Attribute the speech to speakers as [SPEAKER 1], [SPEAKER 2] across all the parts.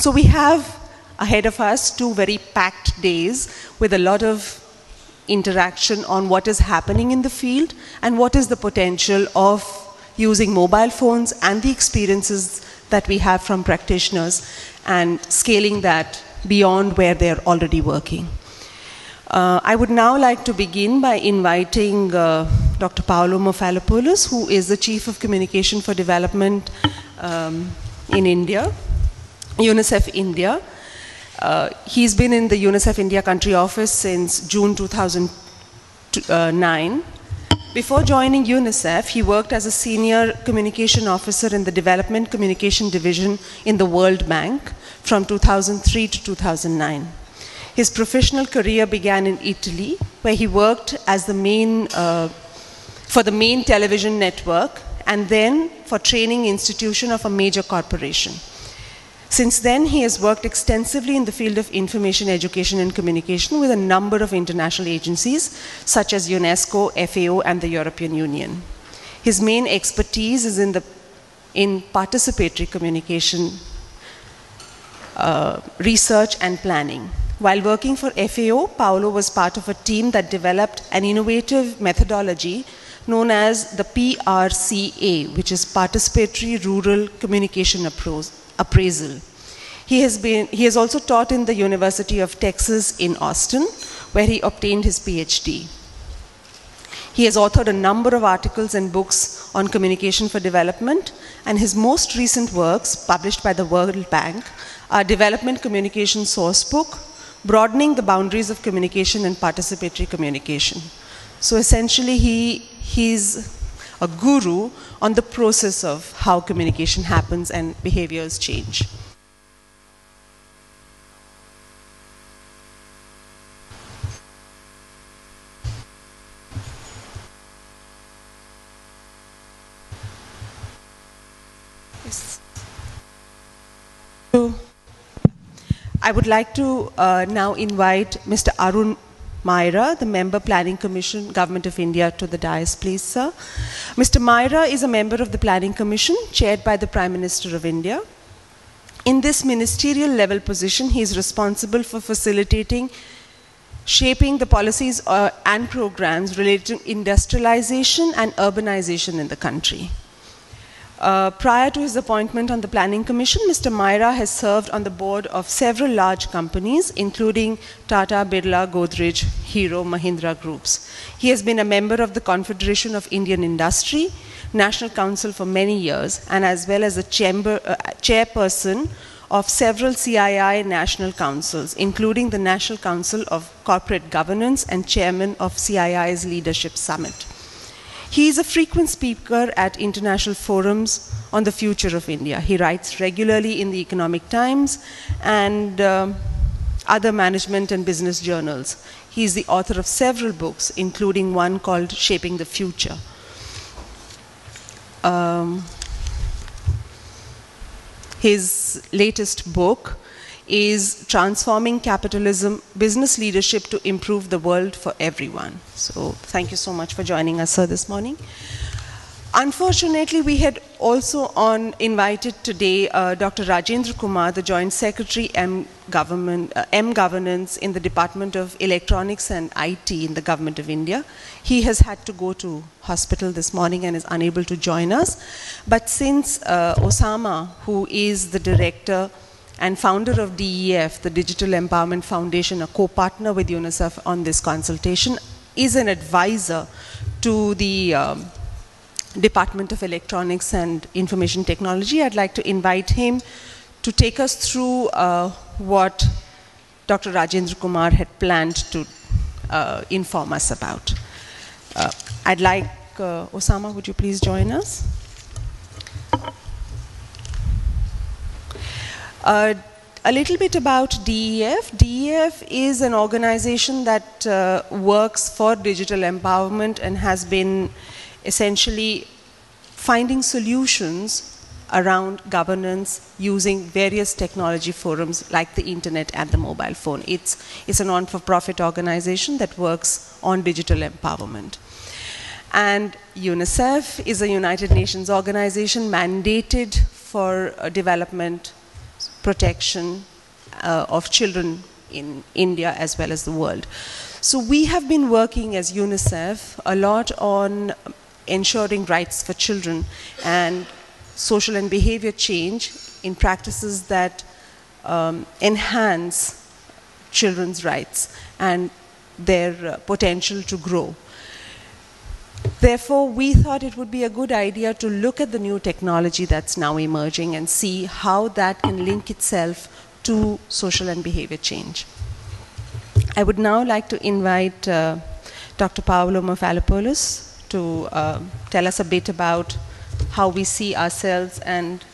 [SPEAKER 1] So we have ahead of us 2 very packed days with a lot of interaction on what is happening in the field and what is the potential of using mobile phones and the experiences that we have from practitioners and scaling that beyond where they're already working. I would now like to begin by inviting Dr. Paolo Mofalopoulos, who is the Chief of Communication for Development in India, UNICEF India. He's been in the UNICEF India country office since June 2009. Before joining UNICEF, he worked as a senior communication officer in the Development Communication Division in the World Bank from 2003 to 2009. His professional career began in Italy, where he worked as the for the main television network and then for training institution of a major corporation. Since then, he has worked extensively in the field of information, education, and communication with a number of international agencies, such as UNESCO, FAO, and the European Union. His main expertise is in participatory communication, research, and planning. While working for FAO, Paolo was part of a team that developed an innovative methodology known as the PRCA, which is Participatory Rural Communication Appraisal. He has also taught in the University of Texas in Austin, where he obtained his PhD. He has authored a number of articles and books on communication for development, and his most recent works, published by the World Bank, are Development Communication Sourcebook, Broadening the Boundaries of Communication and Participatory Communication. So essentially, he's a guru on the process of how communication happens and behaviors change. Yes. So, I would like to now invite Mr. Arun Myra, the Member Planning Commission, Government of India, to the dais, please, sir. Mr. Myra is a member of the Planning Commission, chaired by the Prime Minister of India. In this ministerial level position, he is responsible for facilitating, shaping the policies and programs related to industrialization and urbanization in the country. Prior to his appointment on the Planning Commission, Mr. Myra has served on the board of several large companies, including Tata, Birla, Godrej, Hero, Mahindra Groups. He has been a member of the Confederation of Indian Industry, National Council for many years, and as well as a chairperson of several CII national councils, including the National Council of Corporate Governance and chairman of CII's Leadership Summit. He is a frequent speaker at international forums on the future of India. He writes regularly in the Economic Times and other management and business journals. He is the author of several books, including one called Shaping the Future. His latest book is Transforming Capitalism, Business Leadership to Improve the World for Everyone. So thank you so much for joining us, sir, this morning. Unfortunately, we had also invited today Dr. Rajendra Kumar, the Joint Secretary M Governance in the Department of Electronics and IT in the Government of India. He has had to go to hospital this morning and is unable to join us. But since Osama, who is the director and founder of DEF, the Digital Empowerment Foundation, a co-partner with UNICEF on this consultation, is an advisor to the Department of Electronics and Information Technology, I'd like to invite him to take us through what Dr. Rajendra Kumar had planned to inform us about. I'd like, Osama, would you please join us? A little bit about DEF. DEF is an organization that works for digital empowerment and has been essentially finding solutions around governance using various technology forums like the internet and the mobile phone. It's a non-for-profit organization that works on digital empowerment. And UNICEF is a United Nations organization mandated for development protection of children in India as well as the world. So we have been working as UNICEF a lot on ensuring rights for children and social and behavior change in practices that enhance children's rights and their potential to grow. Therefore, we thought it would be a good idea to look at the new technology that's now emerging and see how that can link itself to social and behavior change. I would now like to invite Dr. Paolo Mafalopoulos to tell us a bit about how we see ourselves and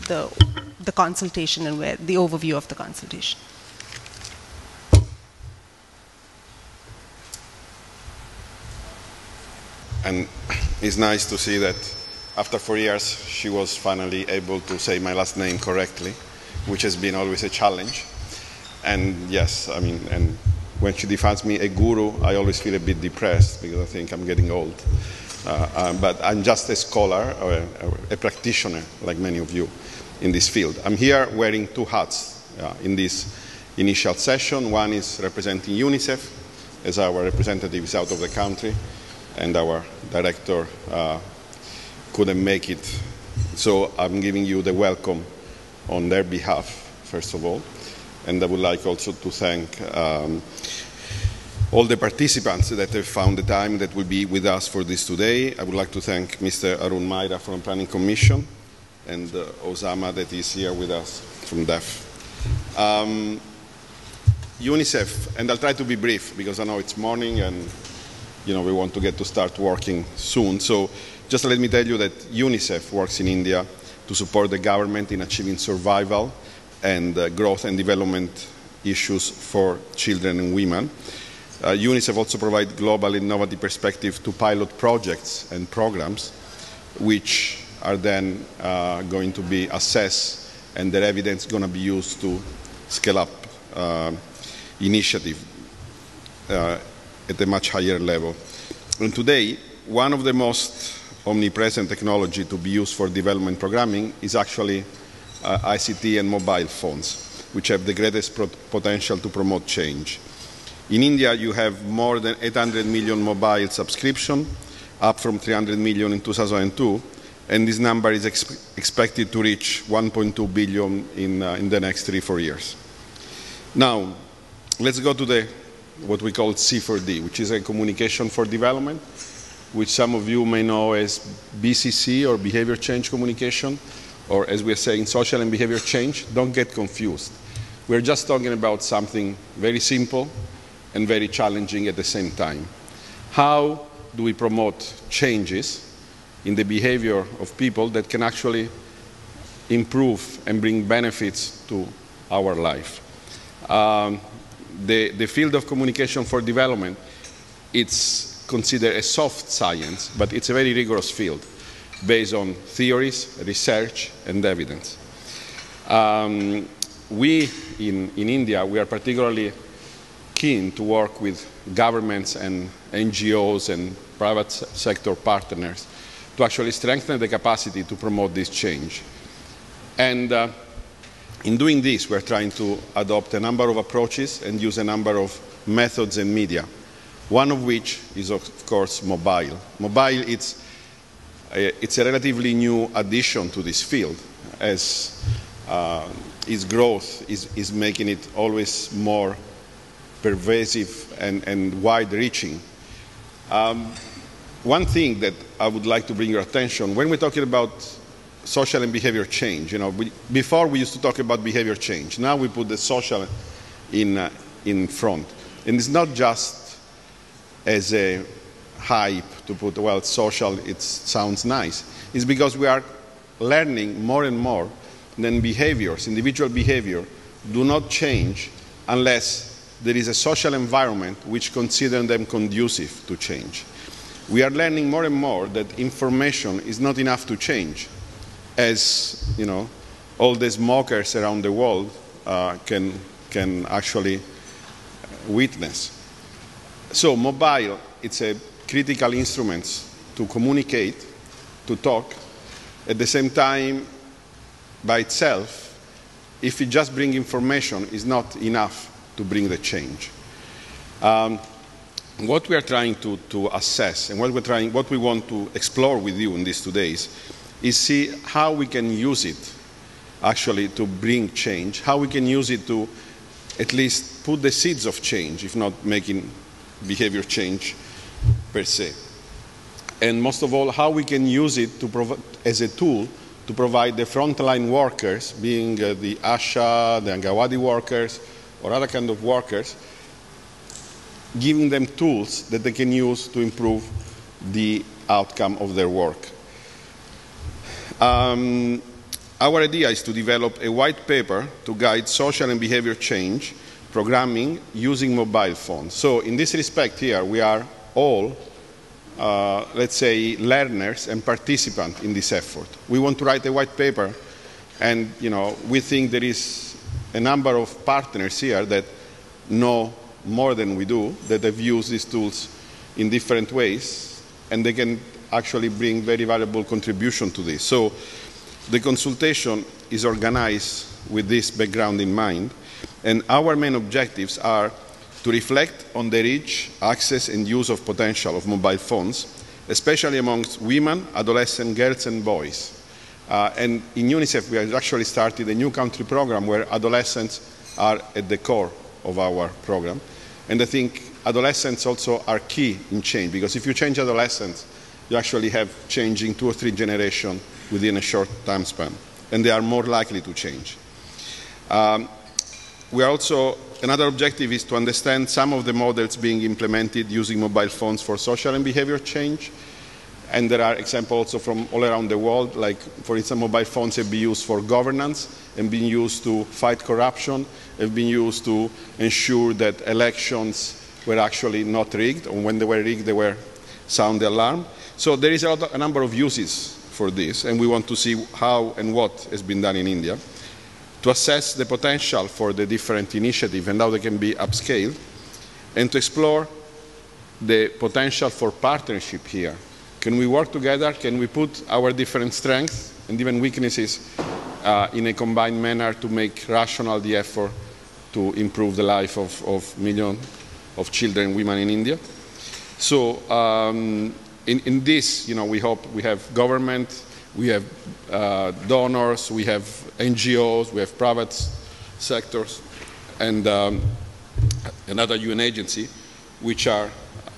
[SPEAKER 1] the consultation and the overview of the consultation.
[SPEAKER 2] And it's nice to see that after 4 years, she was finally able to say my last name correctly, which has been always a challenge. And yes, I mean, and when she defines me a guru, I always feel a bit depressed because I think I'm getting old. But I'm just a scholar or a practitioner, like many of you in this field. I'm here wearing two hats in this initial session. One is representing UNICEF, as our representative is out of the country, and our director couldn't make it. So I'm giving you the welcome on their behalf, first of all. And I would like also to thank all the participants that have found the time that will be with us for this today. I would like to thank Mr. Arun Maira from Planning Commission and Osama that is here with us from DEF. UNICEF, and I'll try to be brief because I know it's morning and we want to get to start working soon. So just let me tell you that UNICEF works in India to support the government in achieving survival and growth and development issues for children and women. UNICEF also provides global innovative perspective to pilot projects and programs, which are then going to be assessed, and their evidence is going to be used to scale up initiative at a much higher level. And today, one of the most omnipresent technology to be used for development programming is actually ICT and mobile phones, which have the greatest potential to promote change. In India, you have more than 800 million mobile subscriptions, up from 300 million in 2002, and this number is expected to reach 1.2 billion in the next 3-4 years. Now, let's go to what we call C4D, which is a communication for development, which some of you may know as BCC, or behavior change communication, or as we're saying, social and behavior change. Don't get confused. We're just talking about something very simple and very challenging at the same time. How do we promote changes in the behavior of people that can actually improve and bring benefits to our life? The field of communication for development, it's considered a soft science, but it's a very rigorous field based on theories, research, and evidence. We in India, we are particularly keen to work with governments and NGOs and private sector partners to actually strengthen the capacity to promote this change. And in doing this, we're trying to adopt a number of approaches and use a number of methods and media, one of which is, of course, mobile. Mobile, it's a relatively new addition to this field, as its growth is making it always more pervasive and wide-reaching. One thing that I would like to bring your attention, when we're talking about social and behavior change, before we used to talk about behavior change. Now we put the social in front. And it's not just as a hype to put, well, social, it sounds nice. It's because we are learning more and more that behaviors, individual behavior, do not change unless there is a social environment which considers them conducive to change. We are learning more and more that information is not enough to change, as all the smokers around the world can actually witness. So mobile, it's a critical instrument to communicate, to talk. At the same time, by itself, if we just bring information, is not enough to bring the change. What we are trying to assess and what we want to explore with you in these 2 days is see how we can use it actually to bring change, how we can use it to at least put the seeds of change, if not making behavior change per se. And most of all, how we can use it to as a tool to provide the frontline workers, being the ASHA, the Angawadi workers, or other kind of workers, giving them tools that they can use to improve the outcome of their work. Our idea is to develop a white paper to guide social and behavior change programming using mobile phones. So in this respect here, we are all, let's say, learners and participants in this effort. We want to write a white paper, and we think there is a number of partners here that know more than we do, that have used these tools in different ways, and they can actually bring very valuable contribution to this. So the consultation is organized with this background in mind, and our main objectives are to reflect on the reach, access, and use of potential of mobile phones, especially amongst women, adolescent girls, and boys. And in UNICEF, we have actually started a new country program where adolescents are at the core of our program. And I think adolescents also are key in change, because if you change adolescents, you actually have change in 2 or 3 generations within a short time span, and they are more likely to change. Another objective is to understand some of the models being implemented using mobile phones for social and behavior change. And there are examples also from all around the world, like, for instance, mobile phones have been used for governance and been used to fight corruption, have been used to ensure that elections were actually not rigged, or when they were rigged, they were sound the alarm. So there is a number of uses for this, and we want to see how and what has been done in India, to assess the potential for the different initiatives and how they can be upscaled, and to explore the potential for partnership here. Can we work together? Can we put our different strengths and even weaknesses in a combined manner to make rational the effort to improve the life of millions of children and women in India? So in this, we hope we have government, we have donors, we have NGOs, we have private sectors, and another UN agency, which are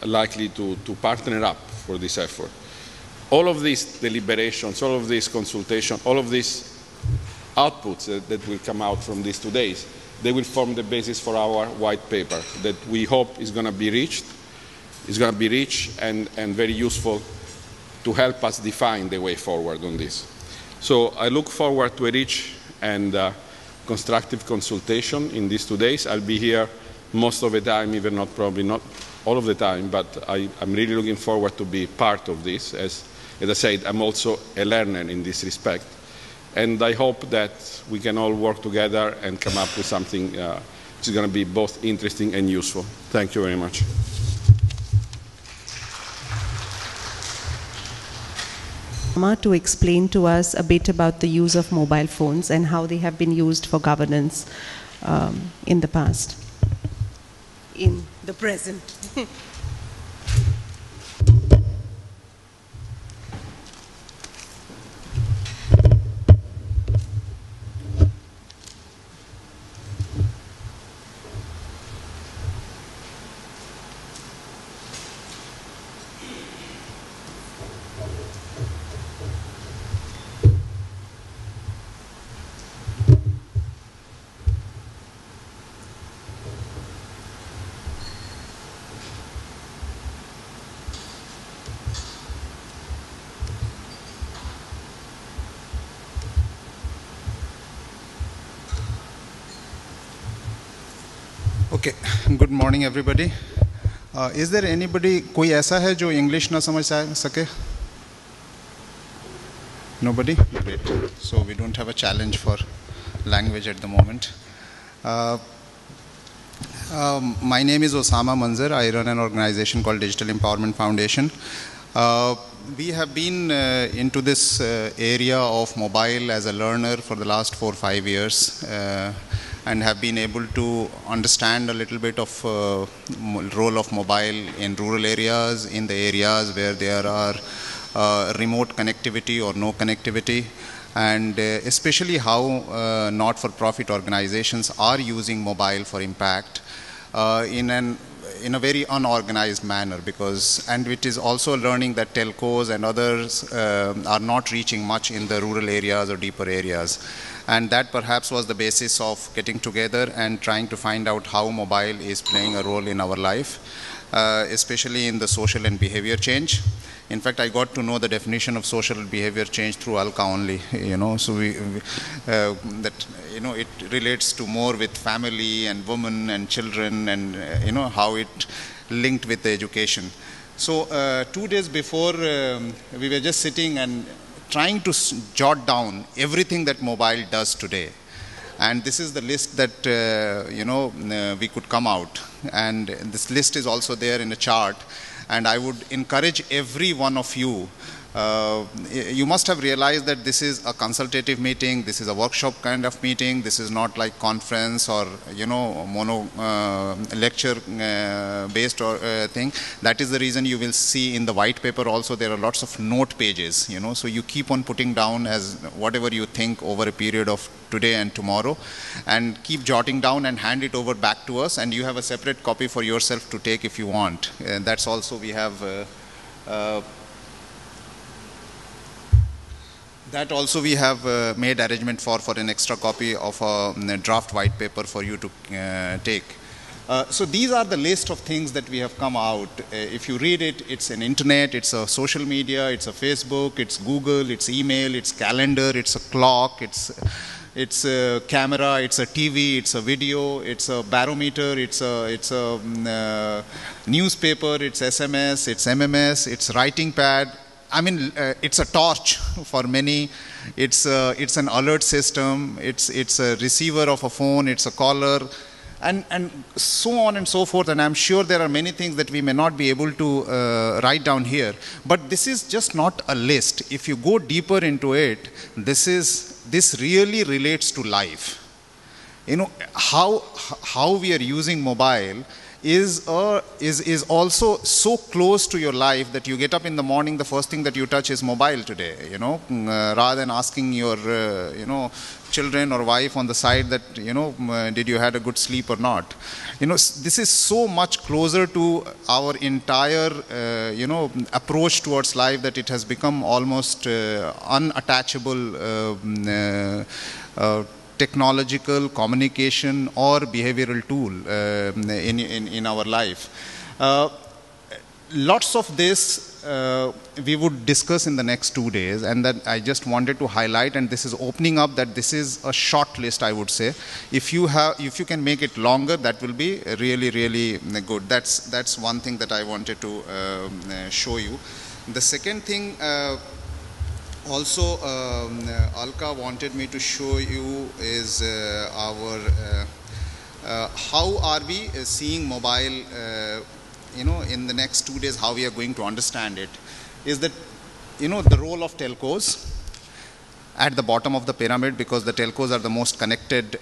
[SPEAKER 2] likely to partner up for this effort. All of these deliberations, all of this consultation, all of these outputs that will come out from these 2 days, they will form the basis for our white paper that we hope is going to be rich and very useful to help us define the way forward on this. So I look forward to a rich and constructive consultation in these 2 days. I'll be here most of the time, even probably not all of the time, but I'm really looking forward to be part of this. As I said, I'm also a learner in this respect. And I hope that we can all work together and come up with something which is going to be both interesting and useful. Thank you very much.
[SPEAKER 1] To explain to us a bit about the use of mobile phones and how they have been used for governance in the past. In the present.
[SPEAKER 3] Okay, good morning everybody. Is there anybody, कोई ऐसा है जो English ना समझ सके? Nobody? Great. So we don't have a challenge for language at the moment. My name is Osama Manzar. I run an organization called Digital Empowerment Foundation. we have been into this area of mobile as a learner for the last 4 or 5 years and have been able to understand a little bit of role of mobile in rural areas, in the areas where there are remote connectivity or no connectivity, and especially how not-for-profit organizations are using mobile for impact in a very unorganized manner, and it is also learning that telcos and others are not reaching much in the rural areas or deeper areas. And that perhaps was the basis of getting together and trying to find out how mobile is playing a role in our life, especially in the social and behavior change. In fact, I got to know the definition of social behavior change through Alka only, so it relates to more with family and women and children and, how it linked with the education. So 2 days before, we were just sitting and trying to jot down everything that mobile does today. And this is the list that, we could come out. And this list is also there in a chart. And I would encourage every one of you, you must have realized that this is a consultative meeting, this is a workshop kind of meeting, this is not like conference or, mono lecture based or thing. That is the reason you will see in the white paper also there are lots of note pages, so you keep on putting down as whatever you think over a period of today and tomorrow, and keep jotting down and hand it over back to us, and you have a separate copy for yourself to take if you want. That's also we have that also we have made arrangement for an extra copy of a draft white paper for you to take. So these are the list of things that we have come out. If you read it, it's an internet, it's a social media, it's a Facebook, it's Google, it's email, it's calendar, it's a clock, it's a camera, it's a TV, it's a video, it's a barometer, it's a newspaper, it's SMS, it's MMS, it's writing pad. I mean, it's a torch for many. It's an alert system. It's a receiver of a phone. It's a caller, and so on and so forth. And I'm sure there are many things that we may not be able to write down here. But this is just not a list. If you go deeper into it, this really relates to life. How we are using mobile is also so close to your life that you get up in the morning, the first thing that you touch is mobile today, rather than asking your, children or wife on the side that, did you had a good sleep or not. This is so much closer to our entire, approach towards life that it has become almost unattachable technological, communication or behavioral tool in our life. Lots of this we would discuss in the next 2 days, and that I just wanted to highlight, and this is opening up that this is a short list, I would say. If you can make it longer, that will be really, really good. That's one thing that I wanted to show you. The second thing also, Alka wanted me to show you is how are we seeing mobile, in the next 2 days, how we are going to understand it, is that, the role of telcos at the bottom of the pyramid, because the telcos are the most connected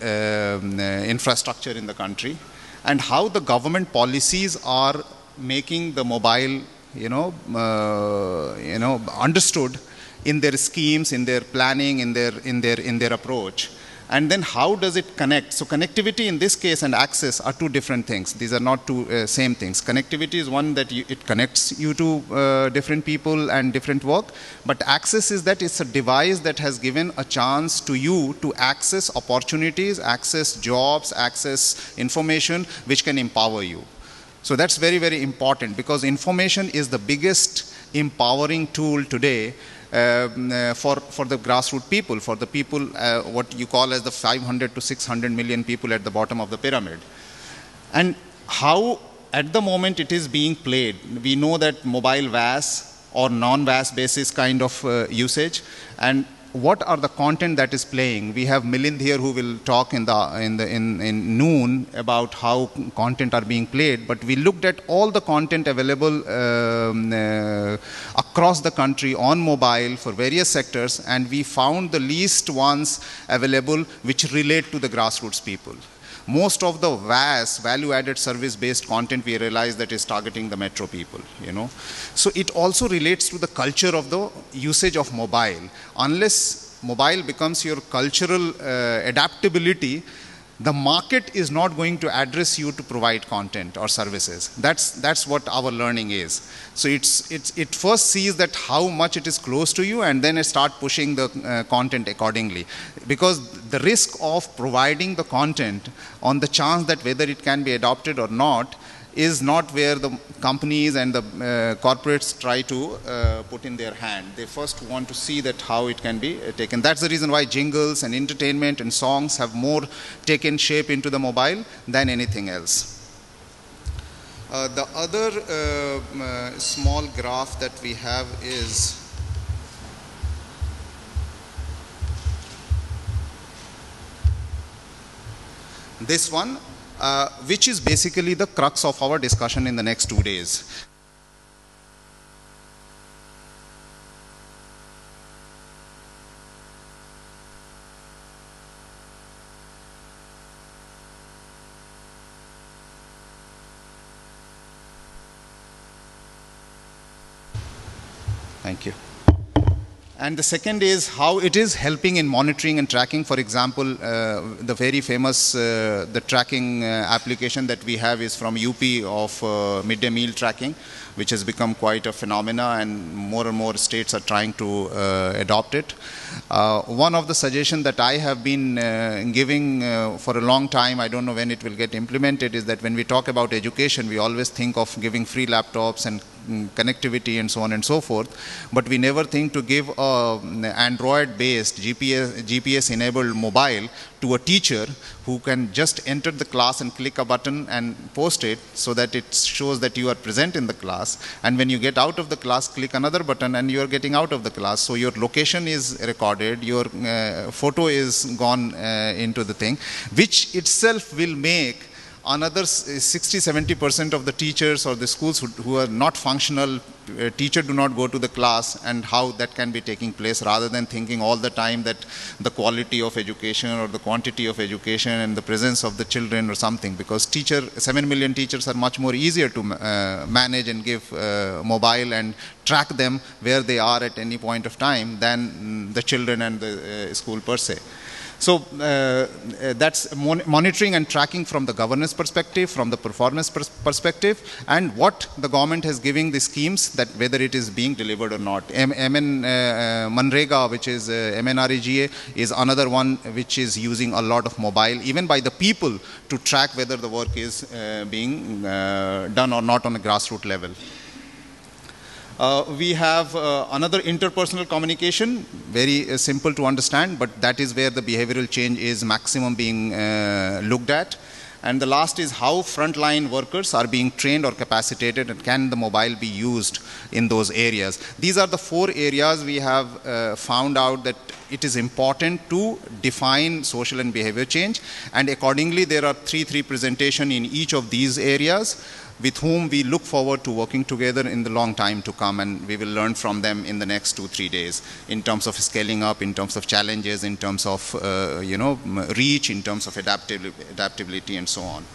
[SPEAKER 3] infrastructure in the country, and how the government policies are making the mobile, understood in their schemes, in their planning, in their approach. And then how does it connect? So connectivity in this case and access are two different things. These are not two same things. Connectivity is one that it connects you to different people and different work. But access is that it's a device that has given a chance to you to access opportunities, access jobs, access information which can empower you. So that's very, very important, because information is the biggest empowering tool today for the grassroots people, for the people, what you call as the 500 to 600 million people at the bottom of the pyramid. And how at the moment it is being played. We know that mobile VAS or non-VAS basis kind of usage, and what are the content that is playing. We have Milind here who will talk in noon about how content are being played, but we looked at all the content available across the country on mobile for various sectors, and we found the least ones available which relate to the grassroots people. Most of the VAS, value-added service-based content, we realize that is targeting the metro people, you know. So it also relates to the culture of the usage of mobile. Unless mobile becomes your cultural adaptability, the market is not going to address you to provide content or services. That's what our learning is. So it first sees that how much it is close to you, and then it start pushing the content accordingly. Because the risk of providing the content on the chance that whether it can be adopted or not is not where the companies and the corporates try to put in their hand. They first want to see that how it can be taken. That's the reason why jingles and entertainment and songs have more taken shape into the mobile than anything else. The other small graph that we have is this one, which is basically the crux of our discussion in the next 2 days. Thank you. And the second is how it is helping in monitoring and tracking. For example, the very famous the tracking application that we have is from UP of midday meal tracking, which has become quite a phenomena, and more states are trying to adopt it. One of the suggestions that I have been giving for a long time, I don't know when it will get implemented, is that when we talk about education, we always think of giving free laptops and connectivity and so on and so forth, but we never think to give an Android-based GPS-enabled mobile to a teacher who can just enter the class and click a button and post it so that it shows that you are present in the class, and when you get out of the class, click another button and you are getting out of the class. So your location is recorded, your photo is gone into the thing, which itself will make another 60-70% of the teachers or the schools who are not functional, teacher do not go to the class, and how that can be taking place, rather than thinking all the time that the quality of education or the quantity of education and the presence of the children or something, because 7 million teachers are much more easier to manage and give mobile and track them where they are at any point of time than the children and the school per se. So that's monitoring and tracking from the governance perspective, from the performance perspective, and what the government has given the schemes, that whether it is being delivered or not. Manrega, which is MNREGA, is another one which is using a lot of mobile, even by the people, to track whether the work is being done or not on a grassroots level. We have another interpersonal communication, very simple to understand, but that is where the behavioral change is maximum being looked at. And the last is how frontline workers are being trained or capacitated, and can the mobile be used in those areas. These are the 4 areas we have found out that it is important to define social and behavior change, and accordingly there are three presentations in each of these areas, with whom we look forward to working together in the long time to come, and we will learn from them in the next 2-3 days in terms of scaling up, in terms of challenges, in terms of reach, in terms of adaptability and so on.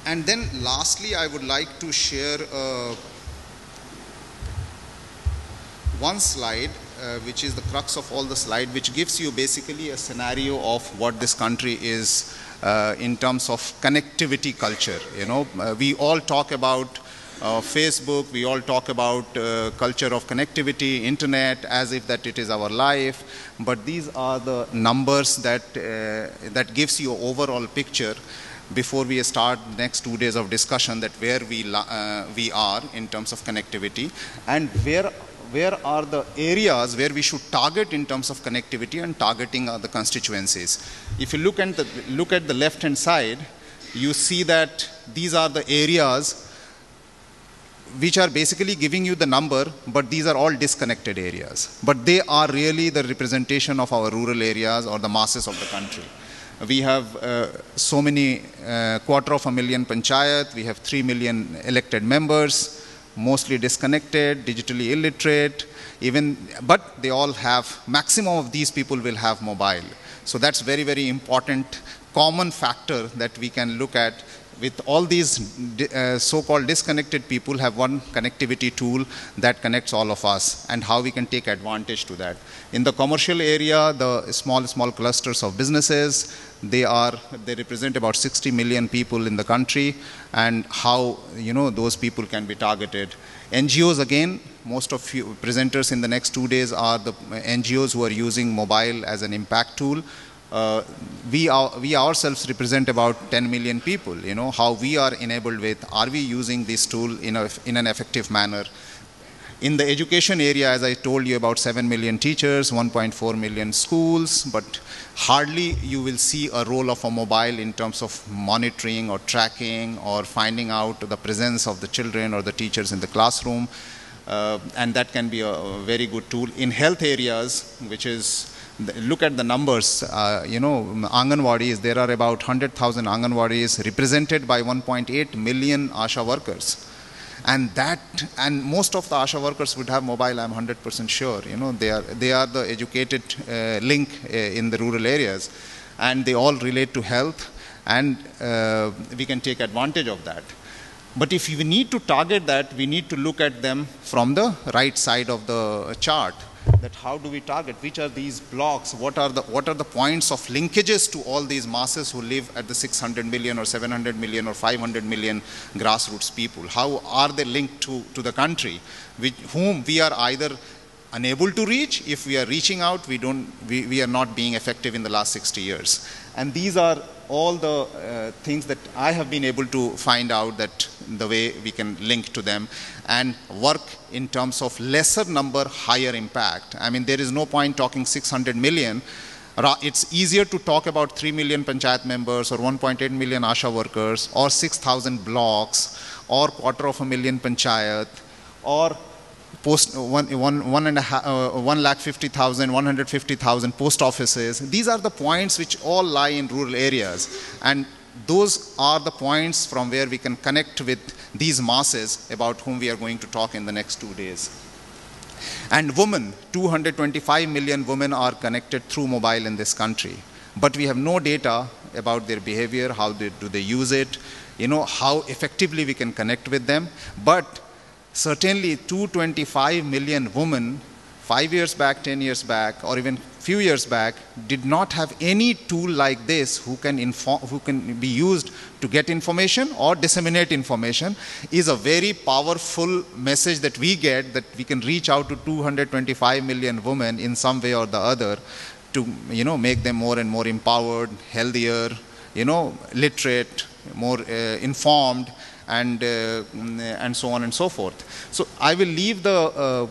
[SPEAKER 3] And then lastly, I would like to share one slide which is the crux of all the slide, which gives you basically a scenario of what this country is in terms of connectivity culture. We all talk about Facebook, we all talk about culture of connectivity, internet, as if that it is our life, but these are the numbers that that gives you an overall picture before we start the next 2 days of discussion, that where we are in terms of connectivity, and where are the areas where we should target in terms of connectivity and targeting the constituencies. If you look at the left hand side, you see that these are the areas which are basically giving you the number, but these are all disconnected areas. But they are really the representation of our rural areas or the masses of the country. We have so many, 250,000 panchayat, we have 3 million elected members, mostly disconnected, digitally illiterate, but they all have, maximum of these people will have mobile. So that's very, very important common factor that we can look at. With all these so-called disconnected people have one connectivity tool that connects all of us, and how we can take advantage to that. In the commercial area, the small clusters of businesses, they represent about 60 million people in the country, and how those people can be targeted. NGOs, again, most of you presenters in the next 2 days are the NGOs who are using mobile as an impact tool. We ourselves represent about 10 million people. How we are enabled with, are we using this tool in an effective manner? In the education area, as I told you, about 7 million teachers, 1.4 million schools, but hardly you will see a role of a mobile in terms of monitoring or tracking or finding out the presence of the children or the teachers in the classroom. And that can be a very good tool. In health areas, which is, look at the numbers, Anganwadis, there are about 100,000 Anganwadis represented by 1.8 million ASHA workers. And most of the ASHA workers would have mobile, I'm 100% sure. They are the educated link in the rural areas. And they all relate to health, and we can take advantage of that. But if we need to target that, we need to look at them from the right side of the chart. That how do we target, which are these blocks, what are the points of linkages to all these masses who live at the 600 million or 700 million or 500 million grassroots people? How are they linked to the country, whom we are either unable to reach? If we are reaching out, we are not being effective in the last 60 years. And these are all the things that I have been able to find out, that the way we can link to them and work in terms of lesser number, higher impact. I mean, there is no point talking 600 million. It's easier to talk about 3 million panchayat members or 1.8 million ASHA workers or 6,000 blocks or 250,000 panchayat or 150,000, 150,000 post offices. These are the points which all lie in rural areas, and those are the points from where we can connect with these masses about whom we are going to talk in the next 2 days. And women, 225 million women are connected through mobile in this country, but we have no data about their behavior, how do they use it, how effectively we can connect with them. But certainly 225 million women 5 years back, 10 years back, or even few years back did not have any tool like this who can be used to get information or disseminate information. Is a very powerful message that we get, that we can reach out to 225 million women in some way or the other to make them more and more empowered, healthier, literate, more informed, and so on and so forth. So I will leave the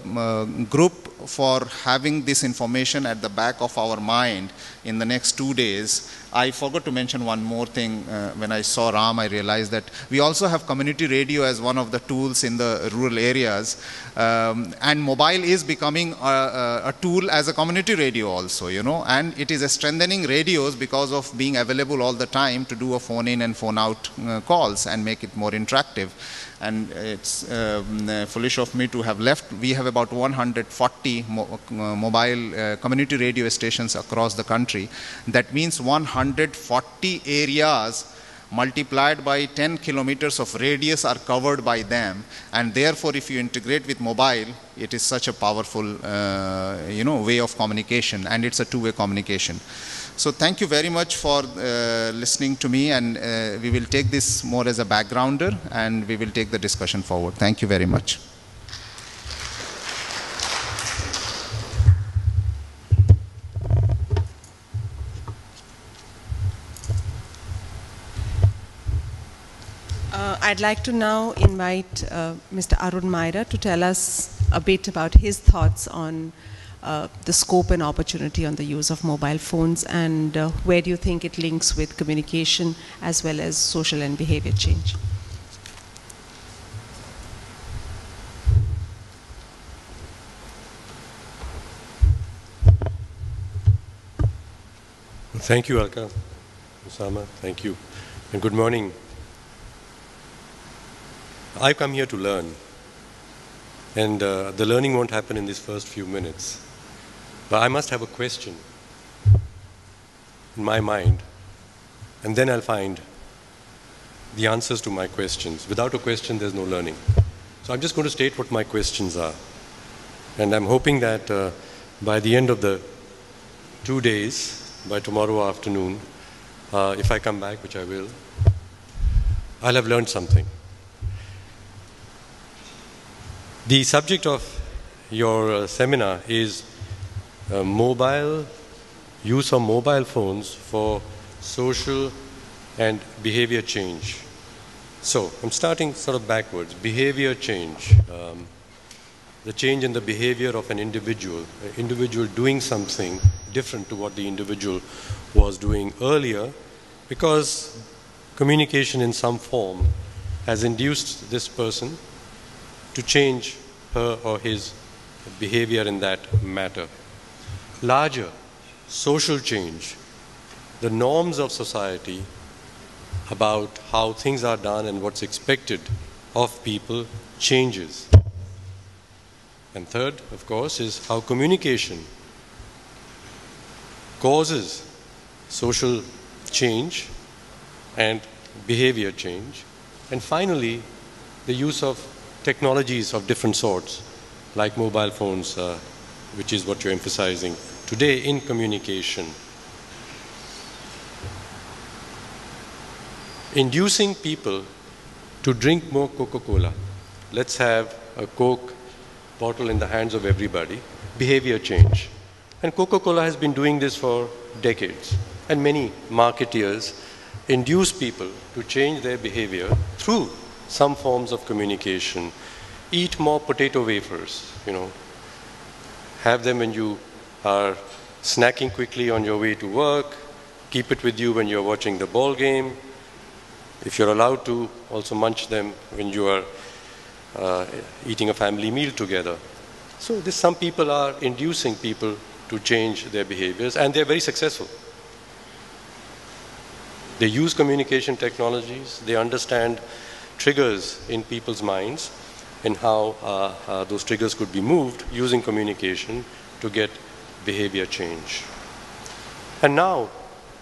[SPEAKER 3] group for having this information at the back of our mind in the next 2 days. I forgot to mention one more thing. When I saw Ram, I realized that we also have community radio as one of the tools in the rural areas. And mobile is becoming a tool as a community radio also, and it is strengthening radios because of being available all the time to do a phone in and phone out calls and make it more interactive. And it's foolish of me to have left. We have about 140 mobile community radio stations across the country. That means 140 areas multiplied by 10 kilometers of radius are covered by them. And therefore, if you integrate with mobile, it is such a powerful way of communication, and it's a two-way communication. So thank you very much for listening to me, and we will take this more as a backgrounder, and we will take the discussion forward. Thank you very much.
[SPEAKER 1] I'd like to now invite Mr. Arun Maira to tell us a bit about his thoughts on the scope and opportunity on the use of mobile phones, and where do you think it links with communication as well as social and behavior change?
[SPEAKER 4] Thank you, Alka. Osama, thank you. And good morning. I've come here to learn. And the learning won't happen in these first few minutes. But I must have a question in my mind. And then I'll find the answers to my questions. Without a question, there's no learning. So I'm just going to state what my questions are. And I'm hoping that by the end of the 2 days, by tomorrow afternoon, if I come back, which I will, I'll have learned something. The subject of your seminar is use of mobile phones for social and behavior change. So I'm starting sort of backwards. Behavior change. The change in the behavior of an individual doing something different to what the individual was doing earlier, because communication in some form has induced this person to change her or his behavior in that matter. Larger social change, the norms of society about how things are done and what's expected of people changes. And third, of course, is how communication causes social change and behavior change. And finally, the use of technologies of different sorts, like mobile phones, which is what you're emphasizing today in communication. Inducing people to drink more Coca-Cola. Let's have a Coke bottle in the hands of everybody. Behavior change. And Coca-Cola has been doing this for decades. And many marketeers induce people to change their behavior through some forms of communication. Eat more potato wafers, Have them when you are snacking quickly on your way to work. Keep it with you when you're watching the ball game. If you're allowed to, also munch them when you are eating a family meal together. So some people are inducing people to change their behaviors, and they're very successful. They use communication technologies, they understand triggers in people's minds and how those triggers could be moved using communication to get behavior change. And now,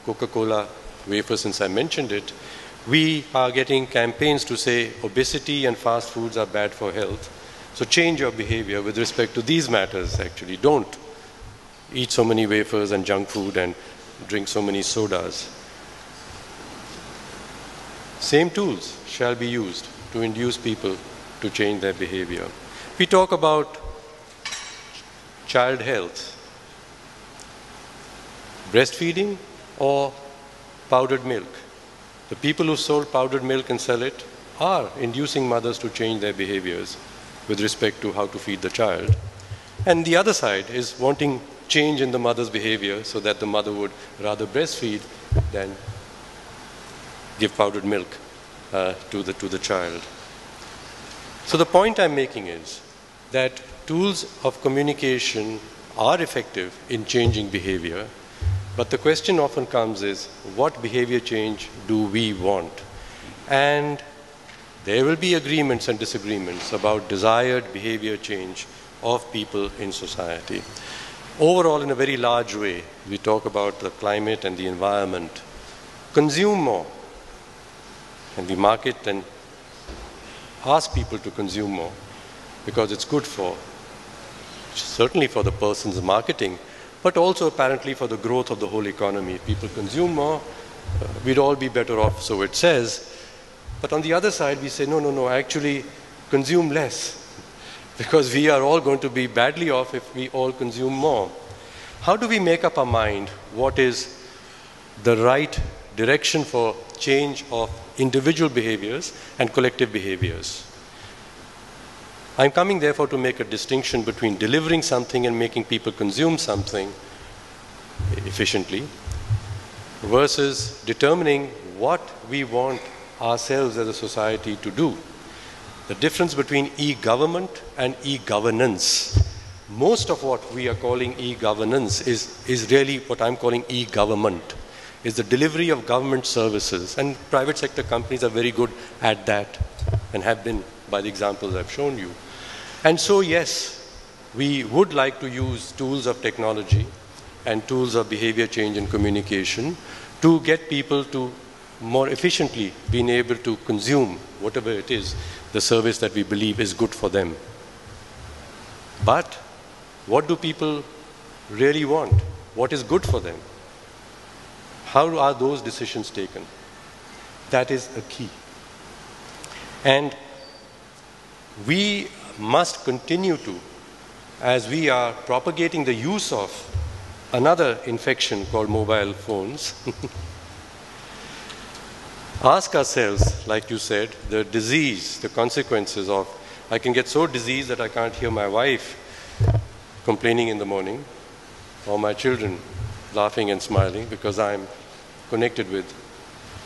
[SPEAKER 4] Coca-Cola wafers, since I mentioned it, we are getting campaigns to say obesity and fast foods are bad for health. So change your behavior with respect to these matters, actually. Don't eat so many wafers and junk food and drink so many sodas. Same tools shall be used to induce people to change their behavior. We talk about child health, breastfeeding or powdered milk. The people who sold powdered milk and sell it are inducing mothers to change their behaviors with respect to how to feed the child. And the other side is wanting change in the mother's behavior so that the mother would rather breastfeed than give powdered milk to the child. So the point I'm making is that tools of communication are effective in changing behavior, but the question often comes is, what behavior change do we want? And there will be agreements and disagreements about desired behavior change of people in society. Overall, in a very large way, we talk about the climate and the environment. Consume more. And we market and ask people to consume more because it's good for, certainly for the person's marketing, but also apparently for the growth of the whole economy. If people consume more, we'd all be better off, so it says. But on the other side, we say, no, actually consume less, because we are all going to be badly off if we all consume more. How do we make up our mind what is the right direction for change of individual behaviors and collective behaviors? I'm coming, therefore, to make a distinction between delivering something and making people consume something efficiently versus determining what we want ourselves as a society to do. The difference between e-government and e-governance. Most of what we are calling e-governance is really what I'm calling e-government. is the delivery of government services. And private sector companies are very good at that and have been by the examples I've shown you. And so, yes, we would like to use tools of technology and tools of behavior change and communication to get people to more efficiently being able to consume whatever it is, the service that we believe is good for them. But what do people really want? What is good for them? How are those decisions taken? That is a key. And we must continue to, as we are propagating the use of another infection called mobile phones, ask ourselves, like you said, the disease, the consequences of, I can get so diseased that I can't hear my wife complaining in the morning, or my children laughing and smiling because I'm connected with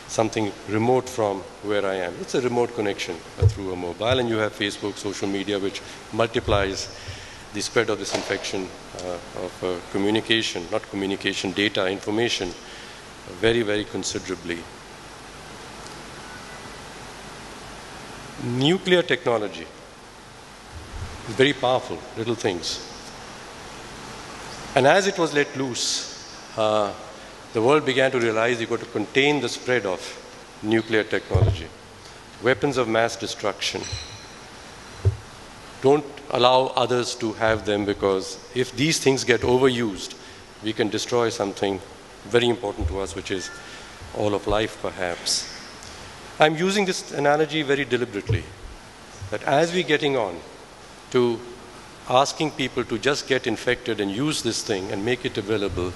[SPEAKER 4] something remote from where I am. It's a remote connection through a mobile, and you have Facebook, social media, which multiplies the spread of this infection of communication, not communication, data, information, very, very considerably. Nuclear technology is very powerful, little things. And as it was let loose, the world began to realize you've got to contain the spread of nuclear technology. Weapons of mass destruction. Don't allow others to have them, because if these things get overused, we can destroy something very important to us, which is all of life, perhaps. I'm using this analogy very deliberately, that as we're getting on to asking people to just get infected and use this thing and make it available,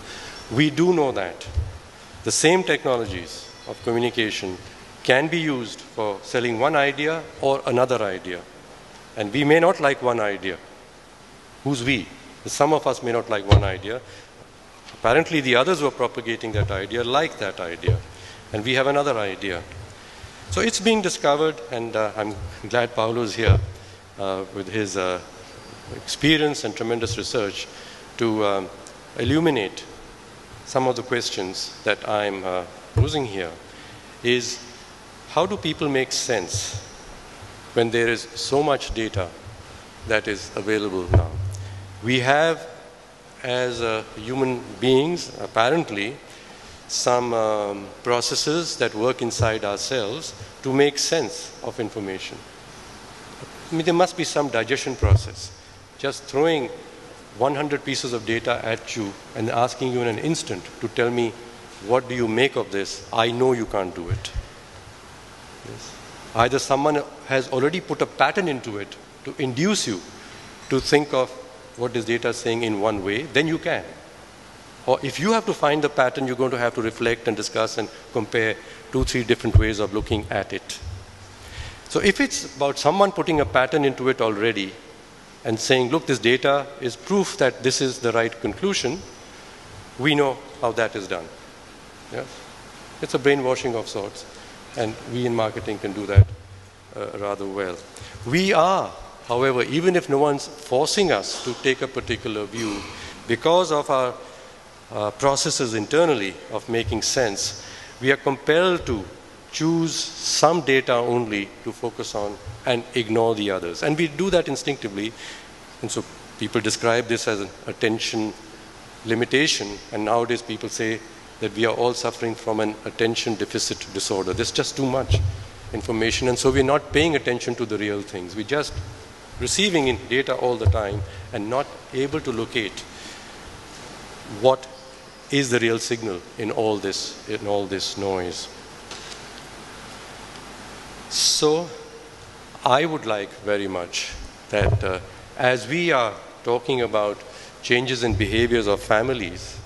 [SPEAKER 4] we do know that the same technologies of communication can be used for selling one idea or another idea. And we may not like one idea. Who's we? Some of us may not like one idea. Apparently the others who are propagating that idea like that idea. And we have another idea. So it's being discovered, and I'm glad Paolo is here with his experience and tremendous research to illuminate some of the questions that I'm posing here. Is how do people make sense when there is so much data that is available now? We have, as human beings, apparently, some processes that work inside ourselves to make sense of information. I mean, there must be some digestion process. Just throwing 100 pieces of data at you and asking you in an instant to tell me, what do you make of this? I know you can't do it. Yes. Either someone has already put a pattern into it to induce you to think of what this data is saying in one way, then you can. Or if you have to find the pattern, you're going to have to reflect and discuss and compare 2-3 different ways of looking at it. So if it's about someone putting a pattern into it already and saying, look, this data is proof that this is the right conclusion, we know how that is done. Yes? It's a brainwashing of sorts, and we in marketing can do that rather well. We are, however, even if no one's forcing us to take a particular view, because of our processes internally of making sense, we are compelled to choose some data only to focus on and ignore the others. And we do that instinctively. And so people describe this as an attention limitation. And nowadays people say that we are all suffering from an attention deficit disorder. There's just too much information. And so we're not paying attention to the real things. We're just receiving in data all the time and not able to locate what is the real signal in all this noise. So I would like very much that as we are talking about changes in behaviors of families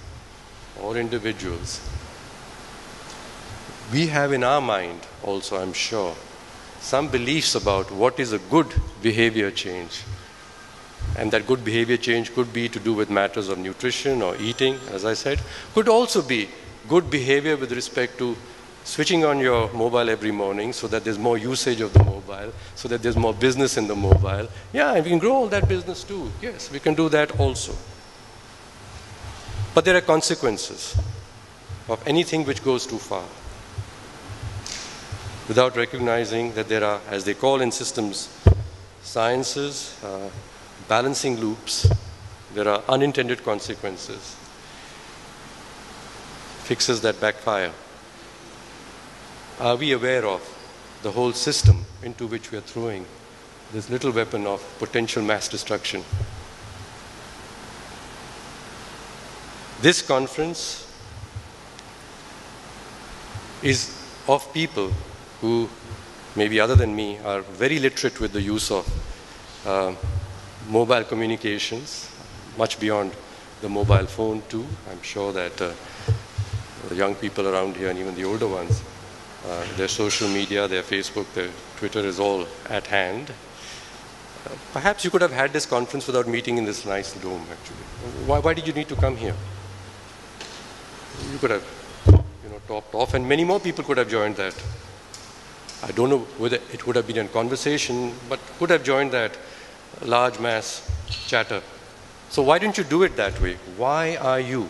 [SPEAKER 4] or individuals, we have in our mind also, I'm sure, some beliefs about what is a good behavior change. And that good behavior change could be to do with matters of nutrition or eating, as I said. Could also be good behavior with respect to switching on your mobile every morning so that there's more usage of the mobile, so that there's more business in the mobile. Yeah, and we can grow all that business too. Yes, we can do that also. But there are consequences. of anything which goes too far, without recognizing that there are, as they call in systems sciences, balancing loops, there are unintended consequences, fixes that backfire. Are we aware of the whole system into which we are throwing this little weapon of potential mass destruction? This conference is of people who, maybe other than me, are very literate with the use of mobile communications, much beyond the mobile phone too. I'm sure that the young people around here and even the older ones, their social media, their Facebook, their Twitter is all at hand. Perhaps you could have had this conference without meeting in this nice dome, actually. Why did you need to come here? You could have, topped off, and many more people could have joined that. I don't know whether it would have been a conversation, but could have joined that large mass chatter. So why didn't you do it that way? Why are you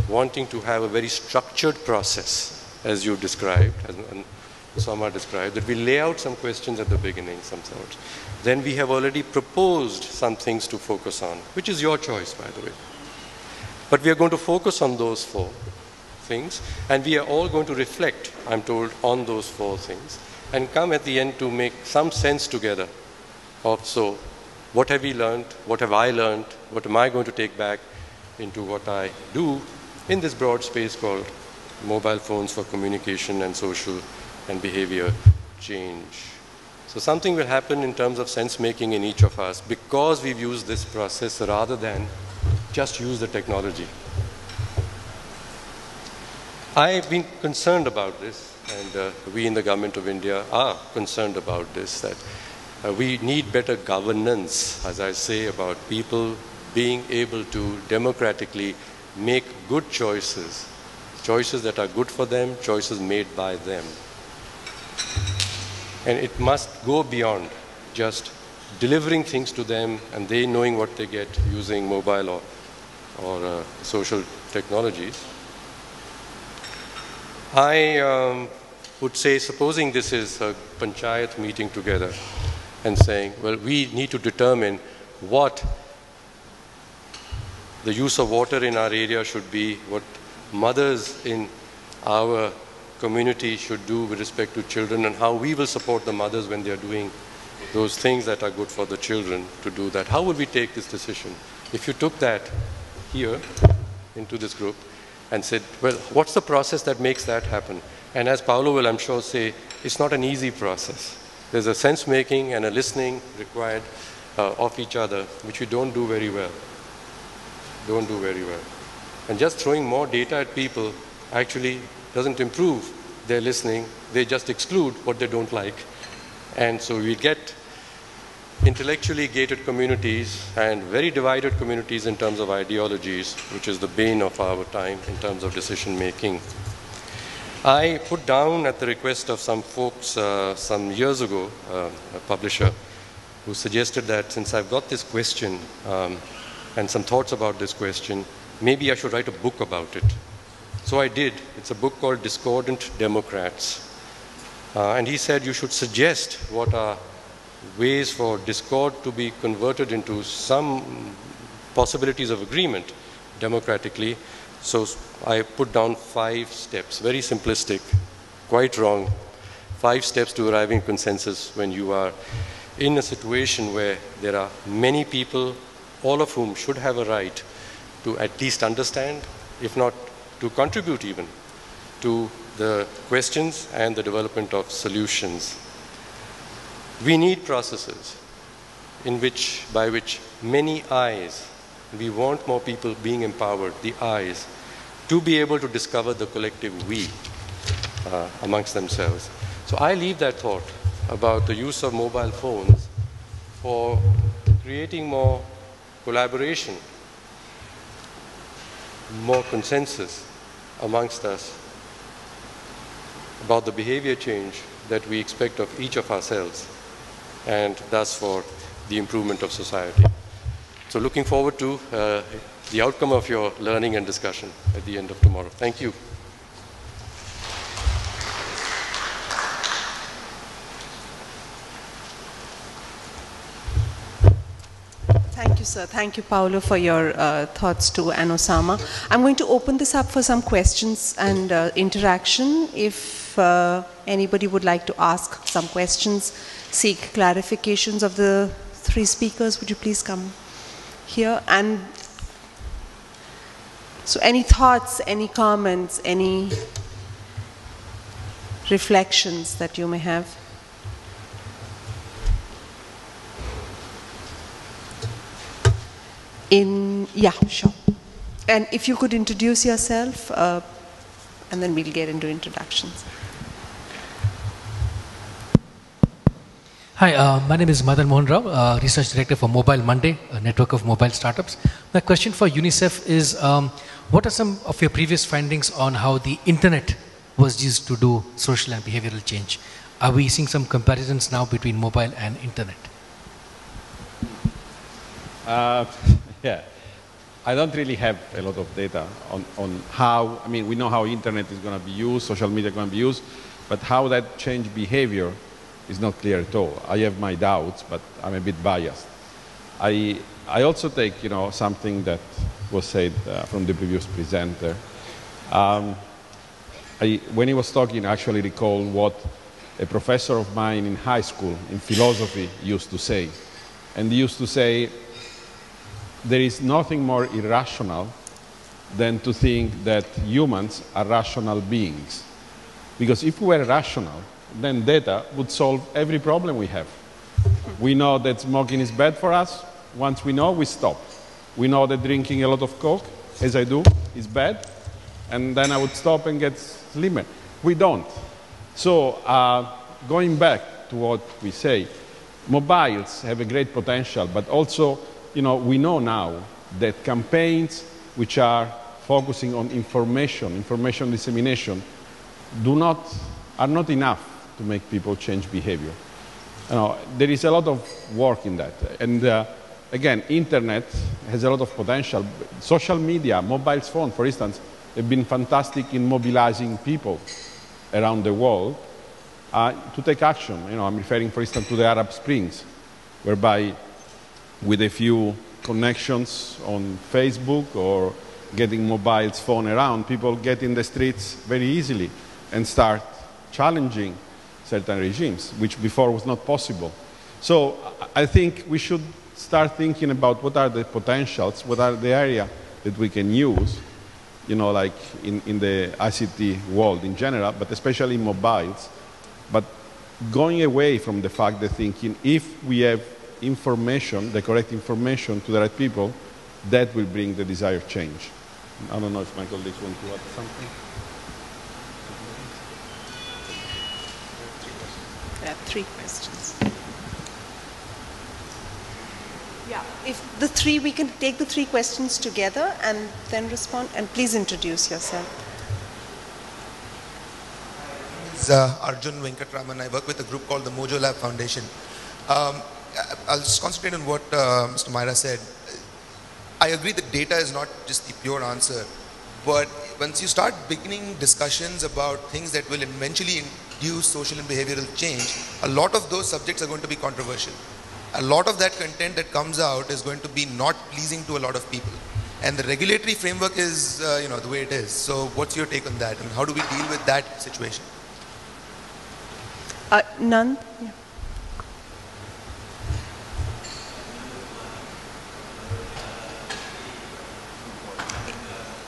[SPEAKER 4] wanting to have a very structured process, as you described, as Soma described, that we lay out some questions at the beginning, some thoughts. Then we have already proposed some things to focus on, which is your choice, by the way. But we are going to focus on those 4 things, and we are all going to reflect, I'm told, on those 4 things, and come at the end to make some sense together of, so, what have we learned, what have I learned, what am I going to take back into what I do in this broad space called mobile phones for communication and social and behavior change. So something will happen in terms of sense making in each of us because we've used this process rather than just use the technology. I've been concerned about this, and we in the government of India are concerned about this, that we need better governance, as I say, about people being able to democratically make good choices, choices that are good for them, choices made by them. And it must go beyond just delivering things to them and they knowing what they get using mobile or social technologies. I would say, supposing this is a panchayat meeting together and saying, well, we need to determine what the use of water in our area should be, what mothers in our community should do with respect to children, and how we will support the mothers when they are doing those things that are good for the children to do that. How would we take this decision? If you took that here into this group and said, well, what's the process that makes that happen? And as Paolo will, I'm sure, say, it's not an easy process. There's a sense making and a listening required of each other, which we don't do very well. Don't do very well. And just throwing more data at people actually doesn't improve their listening. They just exclude what they don't like. And so we get intellectually gated communities and very divided communities in terms of ideologies, which is the bane of our time in terms of decision making. I put down at the request of some folks some years ago, a publisher, who suggested that since I've got this question and some thoughts about this question, maybe I should write a book about it. So I did. It's a book called Discordant Democrats. And he said you should suggest what are ways for discord to be converted into some possibilities of agreement democratically. So I put down 5 steps, very simplistic, quite wrong. 5 steps to arriving consensus when you are in a situation where there are many people, all of whom should have a right to at least understand, if not to contribute even, to the questions and the development of solutions. We need processes by which many eyes, we want more people being empowered, the eyes, to be able to discover the collective we amongst themselves. So I leave that thought about the use of mobile phones for creating more collaboration, more consensus amongst us about the behavior change that we expect of each of ourselves, and thus for the improvement of society. So looking forward to the outcome of your learning and discussion at the end of tomorrow. Thank you.
[SPEAKER 1] you, sir. Thank you, Paolo, for your thoughts too, and Osama. I'm going to open this up for some questions and interaction. If anybody would like to ask some questions, seek clarifications of the three speakers, would you please come here? And so any thoughts, any comments, any reflections that you may have? Yeah, sure. And if you could introduce yourself, and then we'll get into introductions.
[SPEAKER 5] Hi, my name is Madan Mohan Rao, Research Director for Mobile Monday, a network of mobile startups. My question for UNICEF is, what are some of your previous findings on how the internet was used to do social and behavioral change? Are we seeing some comparisons now between mobile and internet?
[SPEAKER 6] Yeah, I don't really have a lot of data on how, I mean, we know how internet is going to be used, social media is going to be used, but how that changed behavior is not clear at all. I have my doubts, but I'm a bit biased. I also take, you know, something that was said from the previous presenter. When he was talking, I actually recall what a professor of mine in high school in philosophy used to say. And he used to say, there is nothing more irrational than to think that humans are rational beings. Because if we were rational, then data would solve every problem we have. We know that smoking is bad for us. Once we know, we stop. We know that drinking a lot of Coke, as I do, is bad. And then I would stop and get slimmer. We don't. So going back to what we say, mobiles have a great potential, but also, you know, we know now that campaigns which are focusing on information dissemination, are not enough to make people change behavior. You know, there is a lot of work in that. And again, internet has a lot of potential. Social media, mobile phone, for instance, have been fantastic in mobilizing people around the world to take action. You know, I'm referring, for instance, to the Arab Springs, whereby with a few connections on Facebook or getting mobile phone around, people get in the streets very easily and start challenging certain regimes, which before was not possible. So I think we should start thinking about what are the potentials, what are the areas that we can use, you know, like in the ICT world in general, but especially in mobiles. But going away from the fact that thinking if we have information, the correct information to the right people, that will bring the desired change. I don't know if my colleagues want to add something.
[SPEAKER 1] I have three questions. Yeah, if the three, we can take the three questions together and then respond. And please introduce yourself.
[SPEAKER 7] This is Arjun Venkatraman. I work with a group called the Mojo Lab Foundation. I'll just concentrate on what Mr. Myra said. I agree that data is not just the pure answer, but once you start beginning discussions about things that will eventually induce social and behavioral change, a lot of those subjects are going to be controversial. A lot of that content that comes out is going to be not pleasing to a lot of people. And the regulatory framework is, you know, the way it is. So what's your take on that? And how do we deal with that situation?
[SPEAKER 1] None? Yeah.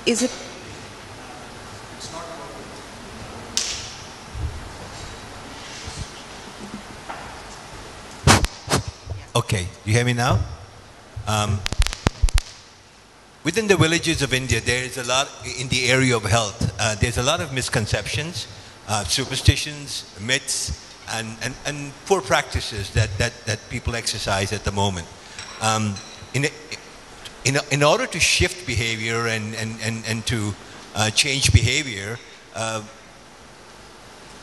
[SPEAKER 1] Is it?
[SPEAKER 8] Okay, you hear me now? Within the villages of India, there is a lot, in the area of health, there's a lot of misconceptions, superstitions, myths, and poor practices that people exercise at the moment. In order to shift behavior and to change behavior,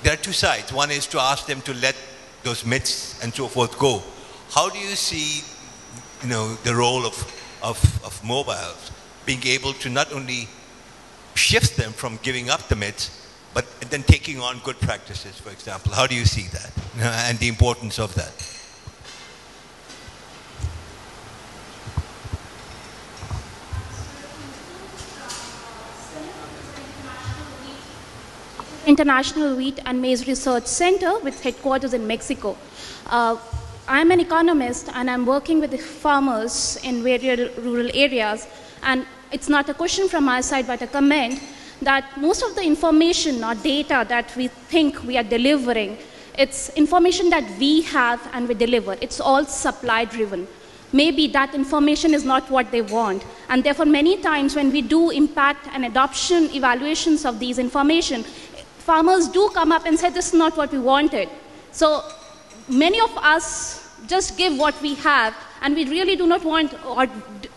[SPEAKER 8] there are two sides. One is to ask them to let those myths and so forth go. How do you see, you know, the role of mobiles being able to not only shift them from giving up the myths, but then taking on good practices, for example? How do you see that, you know, and the importance of that?
[SPEAKER 9] International Wheat and Maize Research Center with headquarters in Mexico. I'm an economist and I'm working with the farmers in various rural areas, and it's not a question from my side but a comment that most of the information or data that we think we are delivering, it's information that we have and we deliver. It's all supply driven. Maybe that information is not what they want, and therefore many times when we do impact and adoption evaluations of these information, farmers do come up and say this is not what we wanted. So many of us just give what we have, and we really do not want, or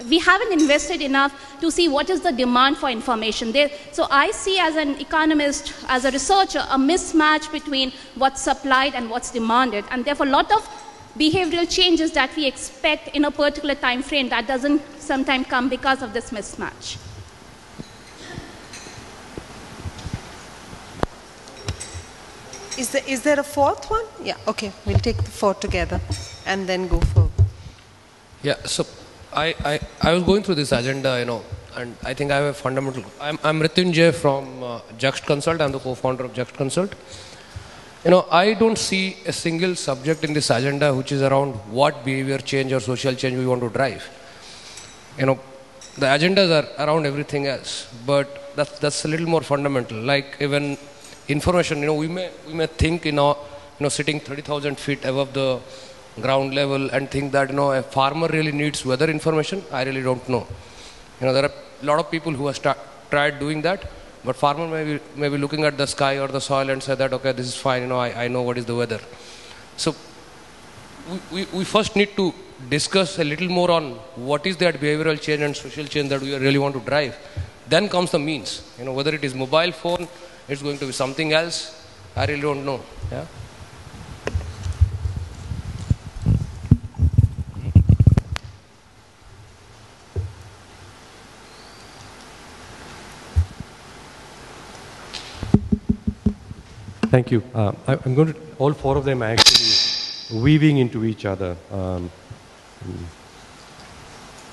[SPEAKER 9] we haven't invested enough to see what is the demand for information there. So I see as an economist, as a researcher, a mismatch between what's supplied and what's demanded, and therefore a lot of behavioral changes that we expect in a particular time frame that doesn't sometimes come because of this mismatch.
[SPEAKER 1] Is there a fourth one? Yeah, okay, we'll take the four together and then go for.
[SPEAKER 10] Yeah, so I was going through this agenda, you know, and I think I have a fundamental. I'm Mrityunjay from Juxt Consult. I'm the co-founder of Juxt Consult. You know, I don't see a single subject in this agenda which is around what behavior change or social change we want to drive. You know, the agendas are around everything else, but that's a little more fundamental. Like even information, you know, we may think, you know, sitting 30,000 feet above the ground level and think that, you know, a farmer really needs weather information. I really don't know. You know, there are a lot of people who have tried doing that, but farmer may be looking at the sky or the soil and say that, okay, this is fine, you know, I know what is the weather. So we first need to discuss a little more on what is that behavioral change and social change that we really want to drive. Then comes the means. You know, whether it is mobile phone, it's going to be something else, I really don't know. Yeah.
[SPEAKER 4] Thank you. I'm going to, all four of them are actually weaving into each other. You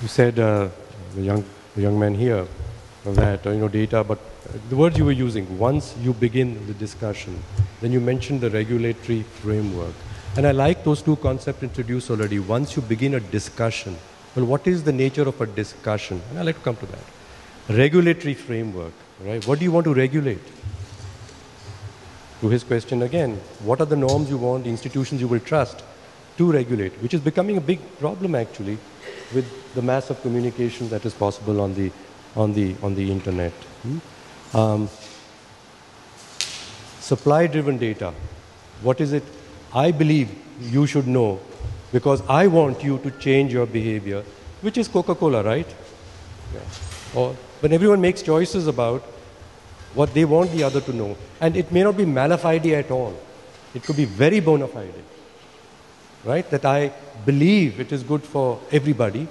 [SPEAKER 4] said, the young man here, that, you know, data, but the words you were using, once you begin the discussion, then you mentioned the regulatory framework. And I like those two concepts introduced already. Once you begin a discussion, well, what is the nature of a discussion? And I'd like to come to that. Regulatory framework, right? What do you want to regulate? To his question again, what are the norms you want, the institutions you will trust to regulate, which is becoming a big problem actually with the mass of communication that is possible on the internet. Supply-driven data, what is it I believe you should know because I want you to change your behavior, which is Coca-Cola, right? Yeah. Or when everyone makes choices about what they want the other to know. And it may not be mala fide at all. It could be very bona fide, right? That I believe it is good for everybody.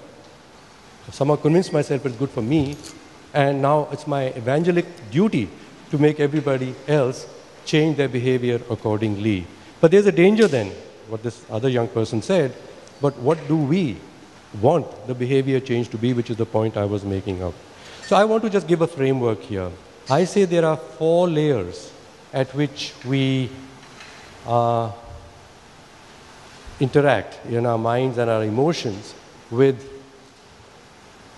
[SPEAKER 4] Somehow convinced myself it's good for me, and now it's my evangelic duty to make everybody else change their behavior accordingly. But there's a danger then, what this other young person said, but what do we want the behavior change to be, which is the point I was making up. So I want to just give a framework here. I say there are 4 layers at which we interact in our minds and our emotions with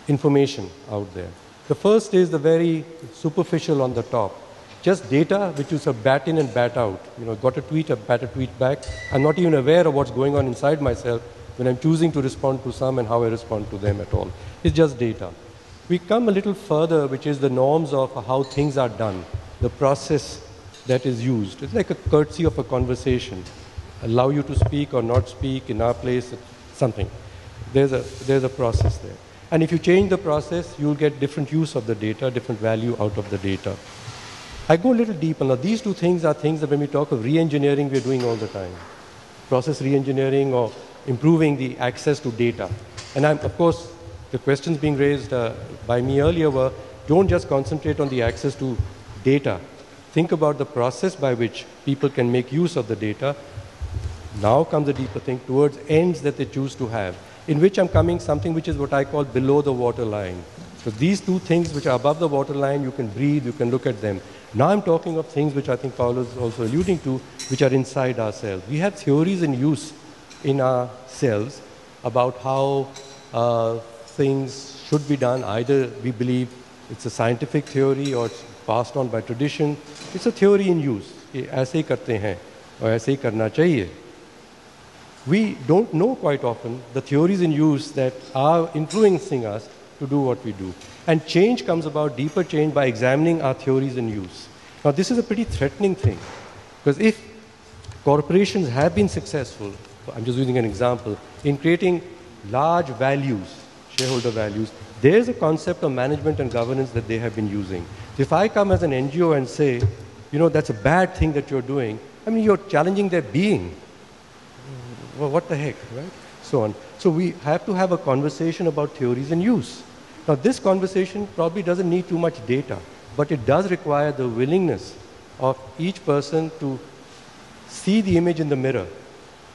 [SPEAKER 4] information out there. The first is the very superficial on the top. Just data which is a bat in and bat out. You know, got a tweet, I bat a tweet back. I'm not even aware of what's going on inside myself when I'm choosing to respond to some and how I respond to them at all. It's just data. We come a little further, which is the norms of how things are done, the process that is used. It's like a courtesy of a conversation. Allow you to speak or not speak in our place, something. There's a process there. And if you change the process, you'll get different use of the data, different value out of the data. I go a little deeper. Now, these two things are things that when we talk of re-engineering, we're doing all the time. Process re-engineering or improving the access to data. And of course, the questions being raised by me earlier were, don't just concentrate on the access to data. Think about the process by which people can make use of the data. Now comes the deeper thing towards ends that they choose to have, in which I'm coming something which is what I call below the water line. So these two things which are above the water line, you can breathe, you can look at them. Now I'm talking of things which I think Paolo is also alluding to, which are inside ourselves. We have theories in use in ourselves about how things should be done. Either we believe it's a scientific theory or it's passed on by tradition. It's a theory in use. ऐसे ही करते हैं और ऐसे ही करना चाहिए. We don't know quite often the theories in use that are influencing us to do what we do. And change comes about, deeper change, by examining our theories in use. Now, this is a pretty threatening thing, because if corporations have been successful, I'm just using an example, in creating large values, shareholder values, there's a concept of management and governance that they have been using. If I come as an NGO and say, you know, that's a bad thing that you're doing, I mean, you're challenging their being. Well, what the heck, right? So on. So we have to have a conversation about theories in use. Now, this conversation probably doesn't need too much data, but it does require the willingness of each person to see the image in the mirror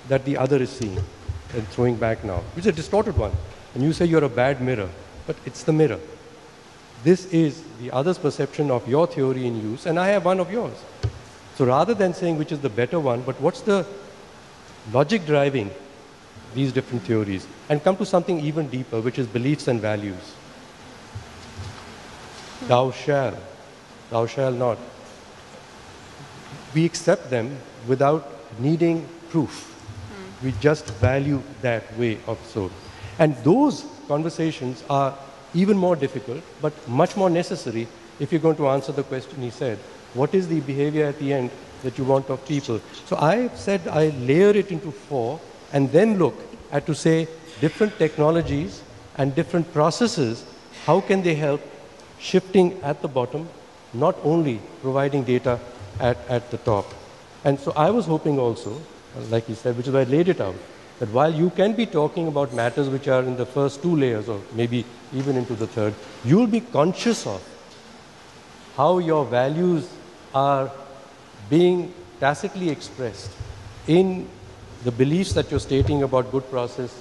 [SPEAKER 4] that the other is seeing and throwing back now. It's a distorted one. And you say you're a bad mirror, but it's the mirror. This is the other's perception of your theory in use, and I have one of yours. So rather than saying which is the better one, but what's the logic driving these different theories, and come to something even deeper, which is beliefs and values. Thou shalt not. We accept them without needing proof. We just value that way of soul. And those conversations are even more difficult, but much more necessary if you're going to answer the question he said, what is the behavior at the end that you want of people? So I said I layer it into 4 and then look at to say different technologies and different processes, how can they help shifting at the bottom, not only providing data at the top. And so I was hoping also, like he said, which is why I laid it out, that while you can be talking about matters which are in the first 2 layers or maybe even into the third, you'll be conscious of how your values are being tacitly expressed in the beliefs that you're stating about good process,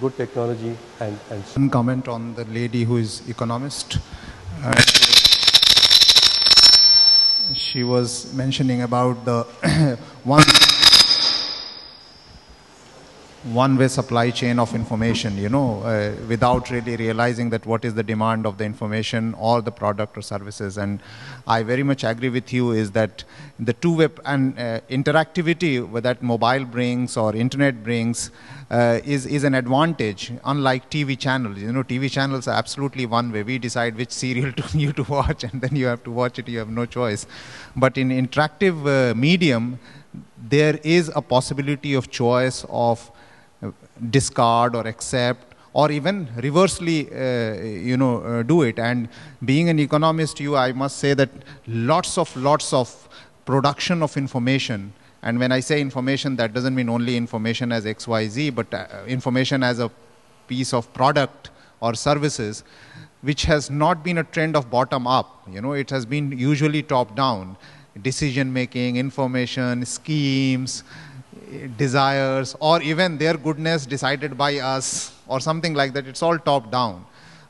[SPEAKER 4] good technology, and so on.
[SPEAKER 3] One comment on the lady who is economist. She was mentioning about the one-way supply chain of information, you know, without really realizing that what is the demand of the information or the product or services. And I very much agree with you is that the two-way and interactivity that mobile brings or internet brings is an advantage, unlike TV channels. You know, TV channels are absolutely one way. We decide which serial you to watch, and then you have to watch it. You have no choice. But in interactive medium, there is a possibility of choice of discard or accept or even reversely do it. And being an economist, I must say that lots of production of information, and when I say information, that doesn't mean only information as XYZ, but information as a piece of product or services, which has not been a trend of bottom up. You know, it has been usually top down. Decision making, information, schemes, desires, or even their goodness decided by us or something like that. It's all top down.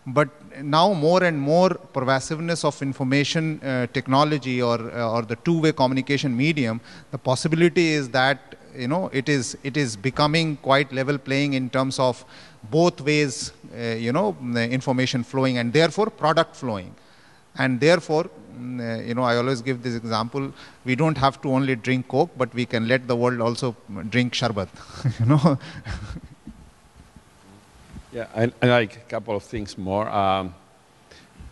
[SPEAKER 3] But now more and more pervasiveness of information technology or the two-way communication medium, the possibility is that, you know, it is becoming quite level playing in terms of both ways, the information flowing and therefore product flowing. And therefore, I always give this example, we don't have to only drink Coke, but we can let the world also drink Sharbat, you know.
[SPEAKER 6] Yeah, I like a couple of things more.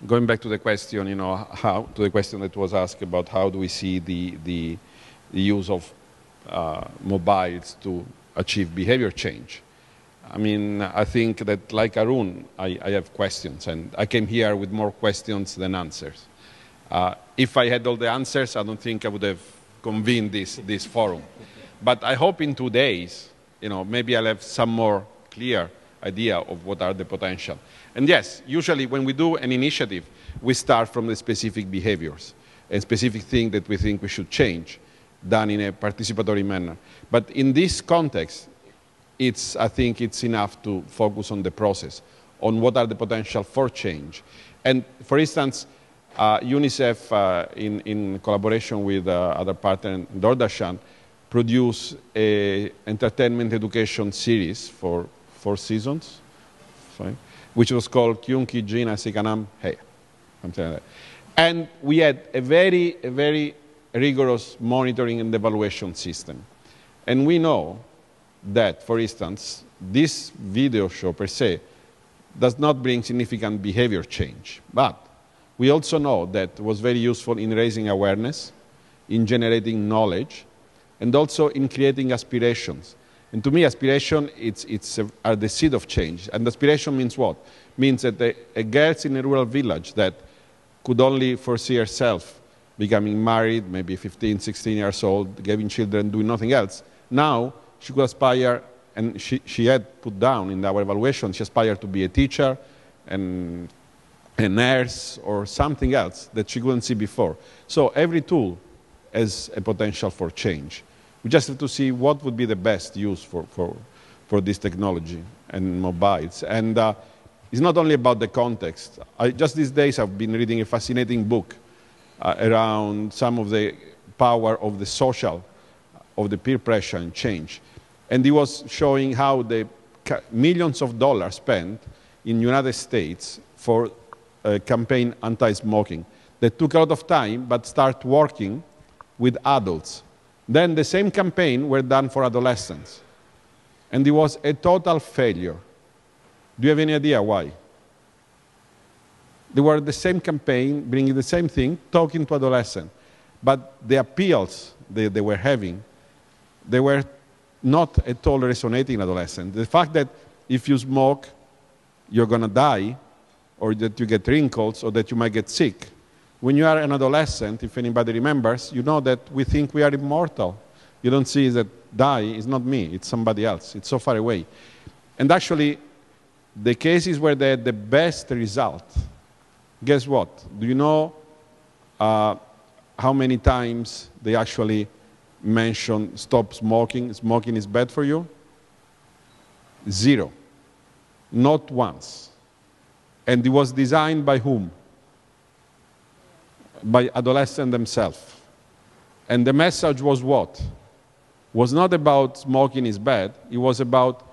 [SPEAKER 6] Going back to the question, to the question that was asked about how do we see the use of mobiles to achieve behavior change. I mean, I think that like Arun, I have questions, and I came here with more questions than answers. If I had all the answers, I don't think I would have convened this forum. But I hope in 2 days, maybe I'll have some more clear idea of what are the potential. And yes, usually when we do an initiative, we start from the specific behaviors and specific thing that we think we should change, done in a participatory manner. But in this context, I think it's enough to focus on the process, on what are the potential for change. And for instance, UNICEF, in collaboration with other partner, Dordarshan, produced an entertainment education series for 4 seasons, which was called Kyunki Jina Sikanam Hey, something like that. And we had a very rigorous monitoring and evaluation system. And we know that, for instance, this video show per se does not bring significant behavior change. But we also know that it was very useful in raising awareness, in generating knowledge, and also in creating aspirations. And to me, aspiration are the seed of change. And aspiration means what? Means that a girl in a rural village that could only foresee herself becoming married, maybe 15, 16 years old, having children, doing nothing else. Now, she could aspire, and she had put down in our evaluation, she aspired to be a teacher and a nurse or something else that she couldn't see before. So every tool has a potential for change. We just have to see what would be the best use for this technology and mobiles. And it's not only about the context. Just these days I've been reading a fascinating book around some of the power of the social, of the peer pressure and change. And he was showing how the millions of dollars spent in the United States for a campaign anti-smoking that took a lot of time but start working with adults. Then the same campaign were done for adolescents. And it was a total failure. Do you have any idea why? They were the same campaign, bringing the same thing, talking to adolescents. But the appeals they were having, they were not at all resonating in adolescents. The fact that if you smoke, you're going to die, or that you get wrinkles, or that you might get sick. When you are an adolescent, if anybody remembers, you know that we think we are immortal. You don't see that die is not me, it's somebody else. It's so far away. And actually, the cases where they had the best result, guess what? Do you know how many times they actually mention stop smoking, smoking is bad for you? 0. Not once. And it was designed by whom? By adolescents themselves. And the message was what? Was not about smoking is bad. It was about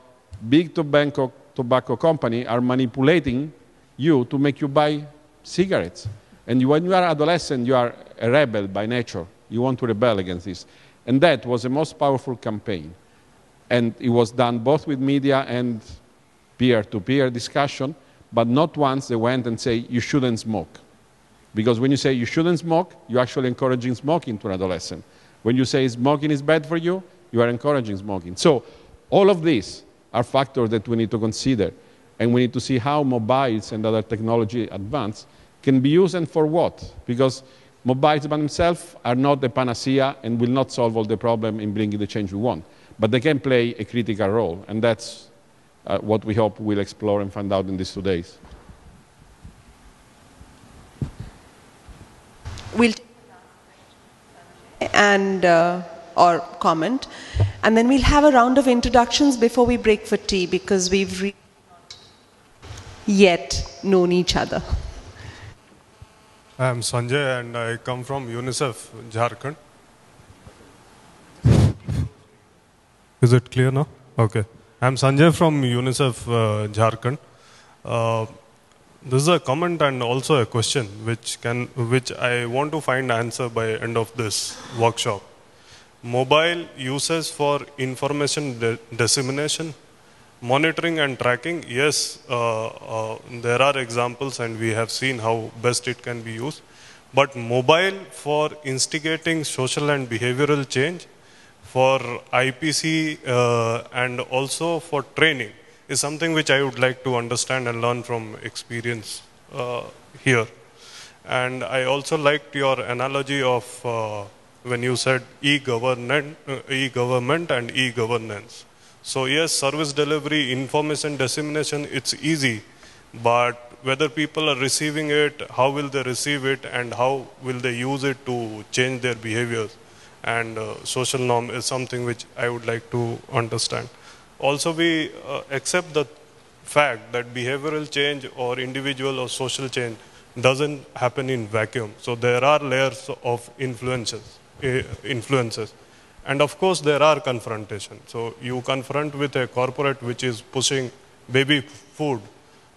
[SPEAKER 6] big tobacco company are manipulating you to make you buy cigarettes. And when you are adolescent, you are a rebel by nature. You want to rebel against this. And that was the most powerful campaign. And it was done both with media and peer-to-peer discussion, but not once they went and say, you shouldn't smoke. Because when you say you shouldn't smoke, you're actually encouraging smoking to an adolescent. When you say smoking is bad for you, you are encouraging smoking. So all of these are factors that we need to consider. And we need to see how mobiles and other technology advance can be used and for what. Because mobiles by themselves are not the panacea and will not solve all the problem in bringing the change we want. But they can play a critical role. And that's what we hope we'll explore and find out in these 2 days.
[SPEAKER 1] We'll and or comment, and then we'll have a round of introductions before we break for tea, because we've not yet known each other.
[SPEAKER 11] I'm Sanjay and I come from UNICEF, Jharkhand. Is it clear now? Okay. I'm Sanjay from UNICEF, Jharkhand. This is a comment and also a question which I want to find answer by end of this workshop. Mobile uses for information dissemination, monitoring and tracking. Yes, there are examples and we have seen how best it can be used. But mobile for instigating social and behavioral change, for IPC and also for training is something which I would like to understand and learn from experience here. And I also liked your analogy of when you said e-government and e-governance. So yes, service delivery, information dissemination, it's easy, but whether people are receiving it, how will they receive it, and how will they use it to change their behaviors and social norm is something which I would like to understand. Also, we accept the fact that behavioral change or individual or social change doesn't happen in vacuum. So there are layers of influences. And of course, there are confrontation. So you confront with a corporate which is pushing baby food.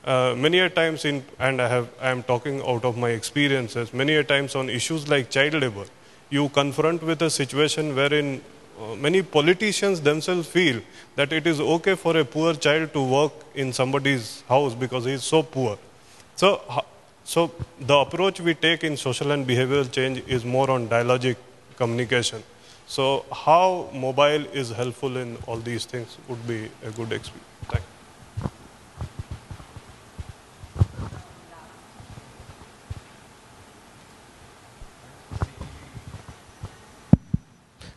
[SPEAKER 11] Many a times, and I am talking out of my experiences, many a times on issues like child labor, you confront with a situation wherein many politicians themselves feel that it is okay for a poor child to work in somebody's house because he is so poor. So the approach we take in social and behavioral change is more on dialogic communication. So how mobile is helpful in all these things would be a good experience. Thank you.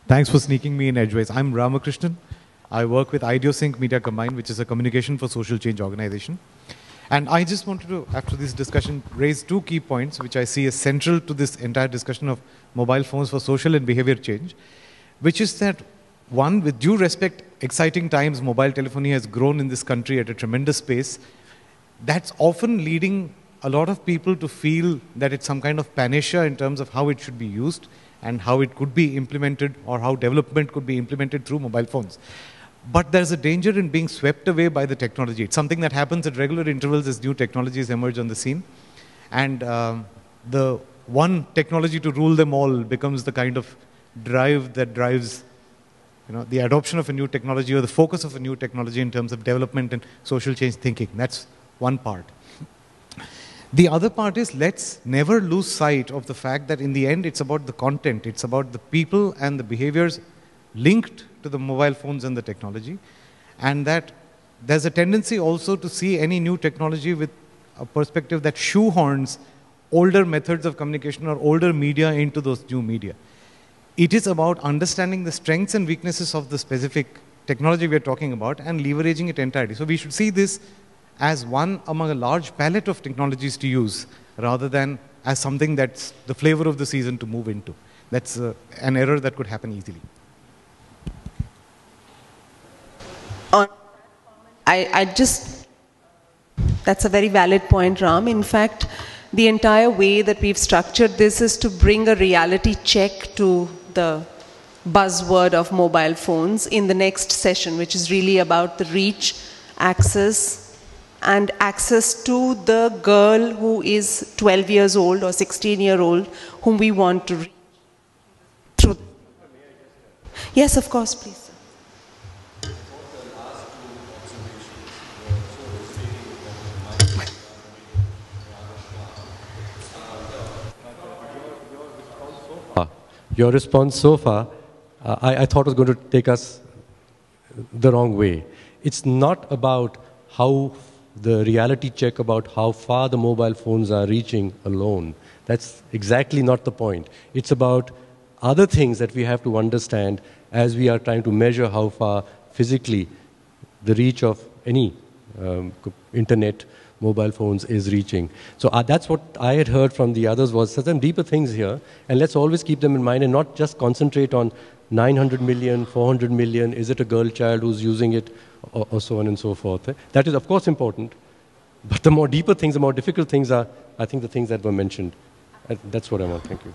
[SPEAKER 12] Thanks for sneaking me in edgeways. I'm Ramakrishnan. I work with IdeoSync Media Combined, which is a communication for social change organization. And I just wanted to, after this discussion, raise two key points, which I see as central to this entire discussion of mobile phones for social and behavior change, which is that, one, with due respect, exciting times, mobile telephony has grown in this country at a tremendous pace. That's often leading a lot of people to feel that it's some kind of panacea in terms of how it should be used and how it could be implemented or how development could be implemented through mobile phones. But there's a danger in being swept away by the technology. It's something that happens at regular intervals as new technologies emerge on the scene. And the one technology to rule them all becomes the kind of drive that drives the adoption of a new technology or the focus of a new technology in terms of development and social change thinking. That's one part. The other part is, let's never lose sight of the fact that in the end it's about the content, it's about the people and the behaviors linked to the mobile phones and the technology, and that there's a tendency also to see any new technology with a perspective that shoehorns older methods of communication or older media into those new media. It is about understanding the strengths and weaknesses of the specific technology we are talking about and leveraging it entirely. So we should see this as one among a large palette of technologies to use, rather than as something that's the flavor of the season to move into. That's an error that could happen easily.
[SPEAKER 1] That's a very valid point, Ram. In fact, the entire way that we've structured this is to bring a reality check to the buzzword of mobile phones in the next session, which is really about the reach, access, and access to the girl who is 12 years old or 16-year-old whom we want to reach through. Yes, of course, please.
[SPEAKER 4] Your response so far, I thought was going to take us the wrong way. It's not about how the reality check about how far the mobile phones are reaching alone. That's exactly not the point. It's about other things that we have to understand as we are trying to measure how far physically the reach of any internet mobile phones is reaching. So that's what I had heard from the others, was certain deeper things here, and let's always keep them in mind and not just concentrate on 900 million, 400 million, is it a girl child who's using it, or so on and so forth. That is of course important, but the more deeper things, the more difficult things are, I think, the things that were mentioned. That's what I want. Thank you.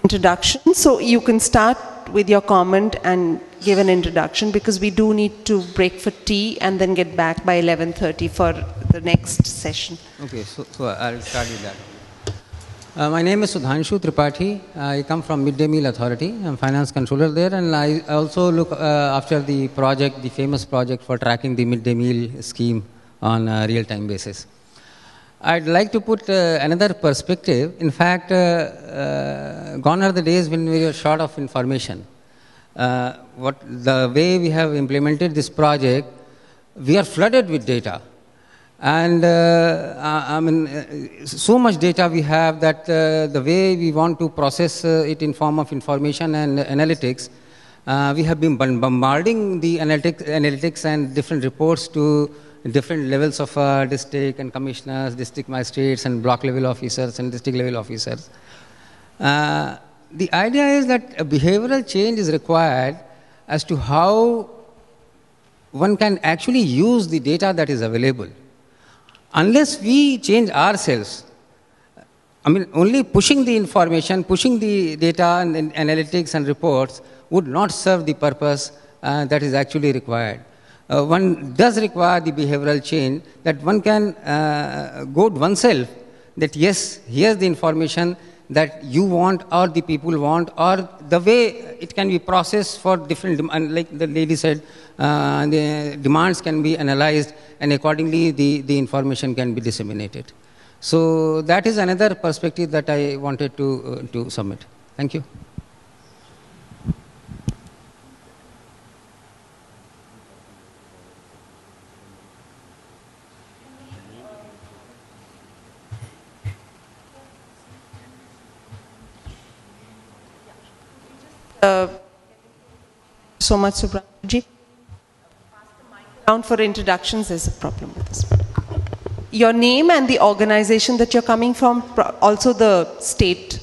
[SPEAKER 1] Introduction. So you can start with your comment and give an introduction, because we do need to break for tea and then get back by 11:30 for the next session.
[SPEAKER 13] Okay, so I'll start with that. My name is Sudhanshu Tripathi. I come from Midday Meal Authority. I'm finance controller there, and I also look after the project, the famous project for tracking the midday meal scheme on a real-time basis. I'd like to put another perspective. In fact, gone are the days when we were short of information. The way we have implemented this project, we are flooded with data. And I mean, so much data we have that the way we want to process it in form of information and analytics, we have been bombarding the analytics and different reports to different levels of district and commissioners, district magistrates and block level officers and district level officers. The idea is that a behavioral change is required as to how one can actually use the data that is available. Unless we change ourselves, I mean, only pushing the information, pushing the data and analytics and reports would not serve the purpose that is actually required. One does require the behavioral change, that one can goad oneself that yes, here's the information that you want or the people want, or the way it can be processed for different, like the lady said, the demands can be analyzed and accordingly the information can be disseminated. So that is another perspective that I wanted to submit. Thank you.
[SPEAKER 1] So much, Subramji. Round for introductions, there's a problem with this. Your name and the organization that you're coming from, also the state.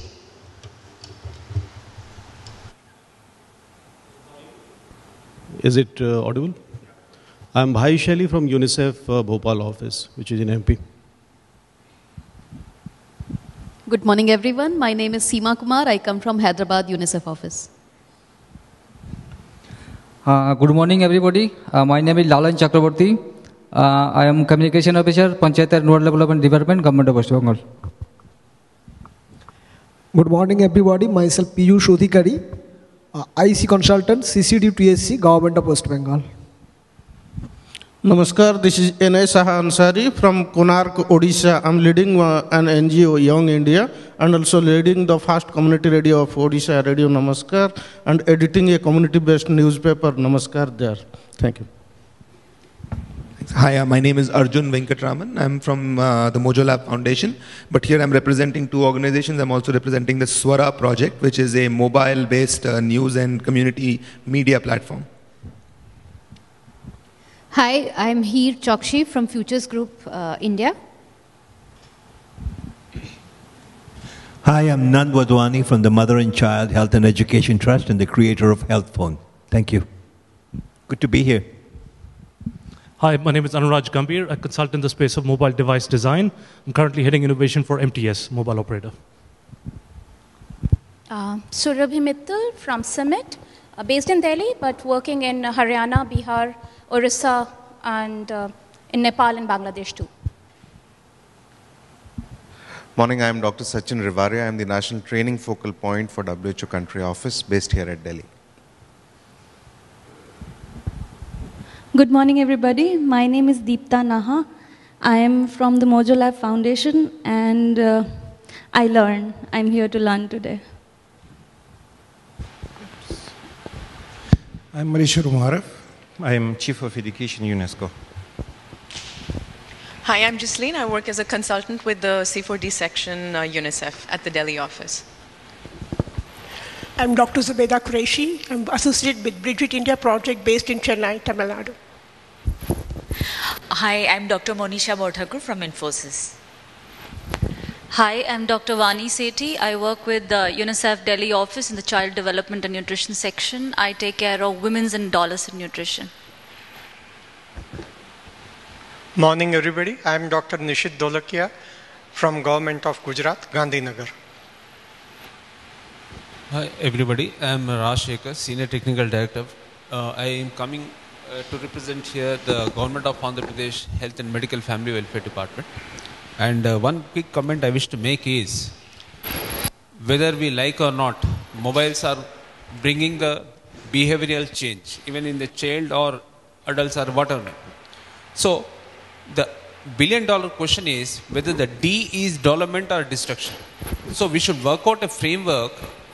[SPEAKER 14] Is it audible? I'm Bhai Shaili from UNICEF Bhopal office, which is in MP.
[SPEAKER 15] Good morning, everyone. My name is Seema Kumar. I come from Hyderabad UNICEF office.
[SPEAKER 16] Good morning, everybody. My name is Lalan Chakraborty. I am Communication Officer, Panchayat and Rural Development Department, Government of West Bengal.
[SPEAKER 17] Good morning, everybody. Myself, Piyush Udhikari, IC Consultant, CCD TSC, Government of West Bengal.
[SPEAKER 18] Namaskar, this is N.A. Saha Ansari from Konark, Odisha. I'm leading an NGO, Young India, and also leading the first community radio of Odisha, Radio Namaskar, and editing a community-based newspaper, Namaskar, there. Thank you.
[SPEAKER 7] Hi, my name is Arjun Venkatraman. I'm from the Mojo Lab Foundation, but here I'm representing two organizations. I'm also representing the Swara project, which is a mobile-based news and community media platform.
[SPEAKER 19] Hi, I'm Heer Chokshi from Futures Group, India.
[SPEAKER 8] Hi, I'm Nand Wadwani from the Mother and Child Health and Education Trust and the creator of Health Phone. Thank you. Good to be here.
[SPEAKER 20] Hi, my name is Anuraj Gambhir. I consult in the space of mobile device design. I'm currently heading innovation for MTS, mobile operator.
[SPEAKER 9] Surabhi Mittal from Summit, based in Delhi, but working in Haryana, Bihar, Orissa, and in Nepal and Bangladesh too.
[SPEAKER 21] Morning, I am Dr. Sachin Rivaria. I am the National Training Focal Point for WHO Country Office based here at Delhi.
[SPEAKER 22] Good morning, everybody. My name is Deepta Naha. I am from the Mojo Lab Foundation, and I learn. I'm here to learn today.
[SPEAKER 23] I'm Marisha Rumarov. I am Chief of Education, UNESCO.
[SPEAKER 24] Hi, I'm Ghislaine. I work as a consultant with the C4D section, UNICEF, at the Delhi office.
[SPEAKER 25] I'm Dr. Zubeda Qureshi. I'm associate with Bridget India project based in Chennai, Tamil Nadu.
[SPEAKER 26] Hi, I'm Dr. Monisha Borthakur from Infosys.
[SPEAKER 27] Hi, I'm Dr. Vani Sethi. I work with the UNICEF Delhi office in the Child Development and Nutrition section. I take care of women's and adolescent nutrition.
[SPEAKER 28] Morning, everybody. I'm Dr. Nishit Dolakia from Government of Gujarat, Gandhinagar.
[SPEAKER 29] Hi, everybody. I'm Raj Shekhar, Senior Technical Director. I am coming to represent here the Government of Andhra Pradesh Health and Medical Family Welfare Department. And one quick comment I wish to make is, whether we like or not, mobiles are bringing the behavioral change, even in the child or adults or whatever. So, the billion-dollar question is whether the D is development or destruction. So, we should work out a framework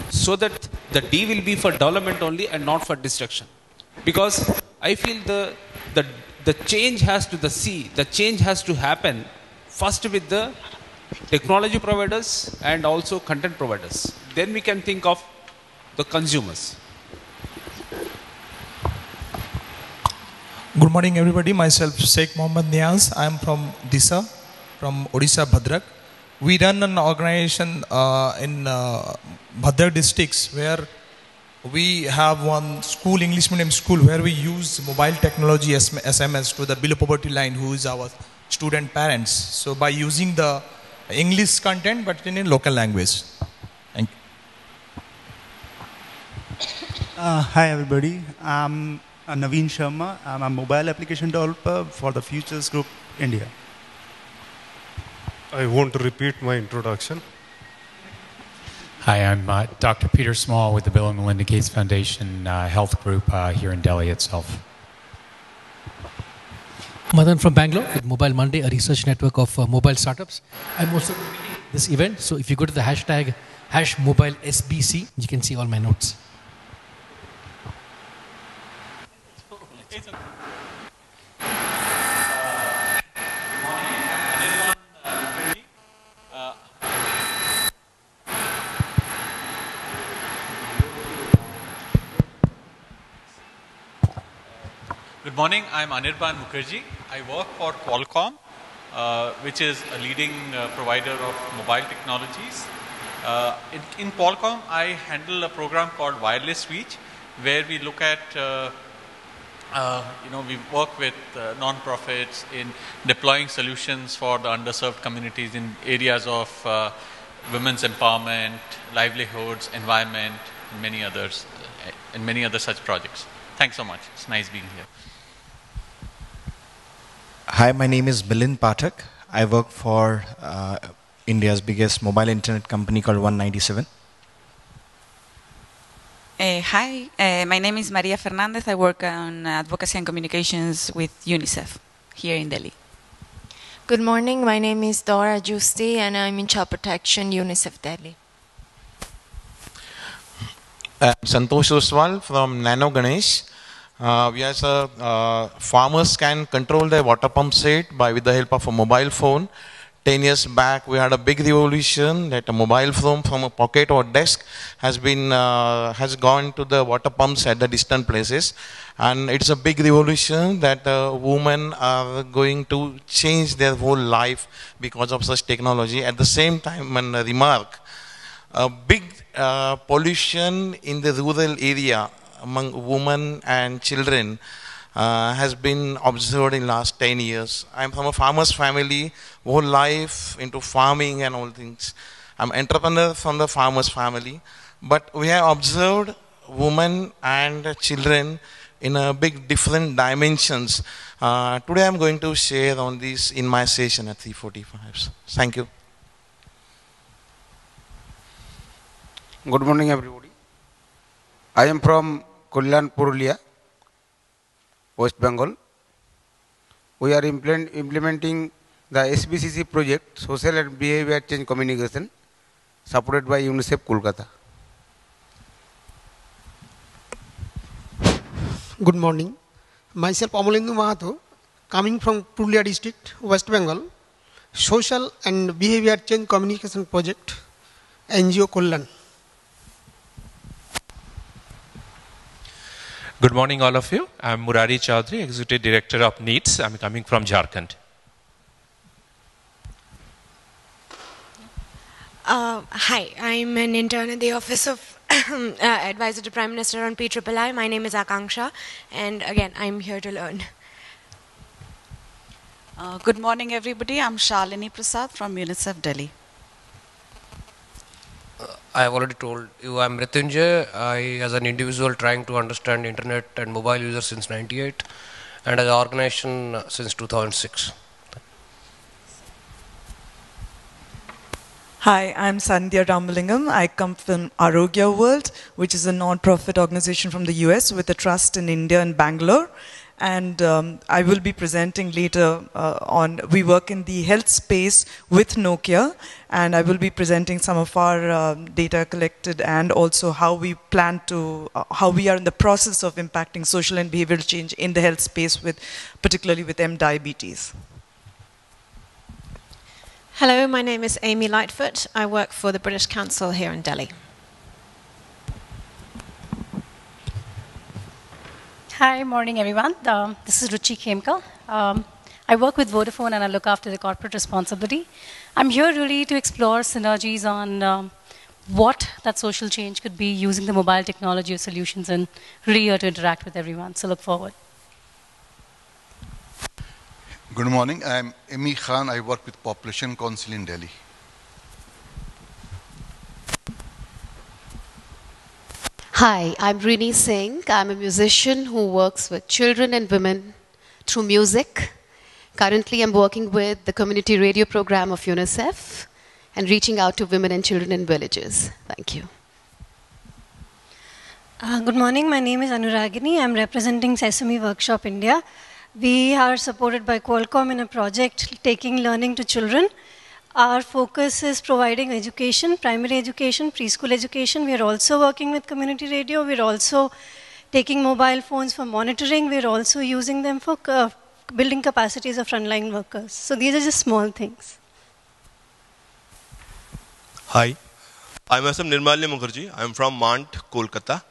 [SPEAKER 29] so that the D will be for development only and not for destruction. Because I feel the change has to, the change has to happen first with the technology providers and also content providers. Then we can think of the consumers.
[SPEAKER 30] Good morning, everybody. Myself, Sheikh Mohammad Niaz. I am from Disa, from Odisha, Bhadrak. We run an organization in Bhadrak districts where we have one school, English medium school, where we use mobile technology SMS to the below poverty line, who is our student parents. So by using the English content, but in a local language. Thank you.
[SPEAKER 1] Hi everybody, I'm Naveen Sharma. I'm a mobile application developer for the Futures Group India.
[SPEAKER 2] I won't repeat my introduction.
[SPEAKER 3] Hi, I'm Dr. Peter Small with the Bill and Melinda Gates Foundation Health Group here in Delhi itself.
[SPEAKER 4] Madan from Bangalore with Mobile Monday, a research network of mobile startups. I'm also leading this event, so if you go to the hashtag #MobileSBC, you can see all my notes.
[SPEAKER 5] Good morning, I'm Anirban Mukherjee. I work for Qualcomm, which is a leading provider of mobile technologies. In Qualcomm, I handle a program called Wireless Reach, where we look at, we work with non-profits in deploying solutions for the underserved communities in areas of women's empowerment, livelihoods, environment, and many others, and many other such projects. Thanks so much. It's nice being here.
[SPEAKER 6] Hi, my name is Milind Pathak. I work for India's biggest mobile internet company called 197.
[SPEAKER 10] Hi, my name is Maria Fernandez. I work on advocacy and communications with UNICEF here in Delhi.
[SPEAKER 11] Good morning, my name is Dora Justi and I'm in Child Protection, UNICEF Delhi.
[SPEAKER 12] Santosh Oswal from Nano Ganesh. We as farmers can control their water pump set with the help of a mobile phone. 10 years back, we had a big revolution that a mobile phone from a pocket or desk has gone to the water pumps at the distant places, and it's a big revolution that women are going to change their whole life because of such technology. At the same time, one remark: a big pollution in the rural area among women and children has been observed in last 10 years. I'm from a farmer's family, whole life into farming and all things. I'm entrepreneur from the farmer's family, but we have observed women and children in a big different dimensions. Today I'm going to share on this in my session at 3:45. Thank you.
[SPEAKER 13] Good morning everybody. I am from Kulyan, Purulia, West Bengal. We are implementing the SBCC project, Social and Behavior Change Communication, supported by UNICEF Kolkata.
[SPEAKER 25] Good morning. Myself Amalindu Mahato, coming from Purulia district, West Bengal, Social and Behavior Change Communication Project, NGO Kullan.
[SPEAKER 31] Good morning, all of you. I'm Murari Chaudhary, Executive Director of NEETS. I'm coming from Jharkhand.
[SPEAKER 32] Hi, I'm an intern at the Office of Advisor to Prime Minister on PIII. My name is Akanksha, and again, I'm here to learn.
[SPEAKER 33] Good morning, everybody. I'm Shalini Prasad from UNICEF Delhi.
[SPEAKER 34] I have already told you I'm Mrityunjay. I, as an individual, trying to understand internet and mobile users since '98, and as an organization since 2006.
[SPEAKER 35] Hi, I'm Sandhya Ramalingam. I come from Arogya World, which is a non-profit organization from the US with a trust in India and Bangalore. And I will be presenting later we work in the health space with Nokia, and I will be presenting some of our data collected and also how we plan to, how we are in the process of impacting social and behavioral change in the health space, particularly with diabetes.
[SPEAKER 32] Hello, my name is Amy Lightfoot. I work for the British Council here in Delhi.
[SPEAKER 36] Hi, morning everyone. This is Ruchi Khemka. I work with Vodafone and I look after the corporate responsibility. I'm here really to explore synergies on what that social change could be using the mobile technology or solutions, and really here to interact with everyone. So look forward.
[SPEAKER 7] Good morning. I am Emi Khan. I work with Population Council in Delhi.
[SPEAKER 8] Hi, I'm Rini Singh. I'm a musician who works with children and women through music. Currently, I'm working with the community radio program of UNICEF and reaching out to women and children in villages. Thank you.
[SPEAKER 36] Good morning. My name is Anuragini. I'm representing Sesame Workshop India. We are supported by Qualcomm in a project taking learning to children. Our focus is providing education, primary education, preschool education. We are also working with community radio. We're also taking mobile phones for monitoring. We're also using them for building capacities of frontline workers. So these are just small things.
[SPEAKER 9] Hi, I'm SM Nirmalya Mukherjee. I'm from Mant, Kolkata,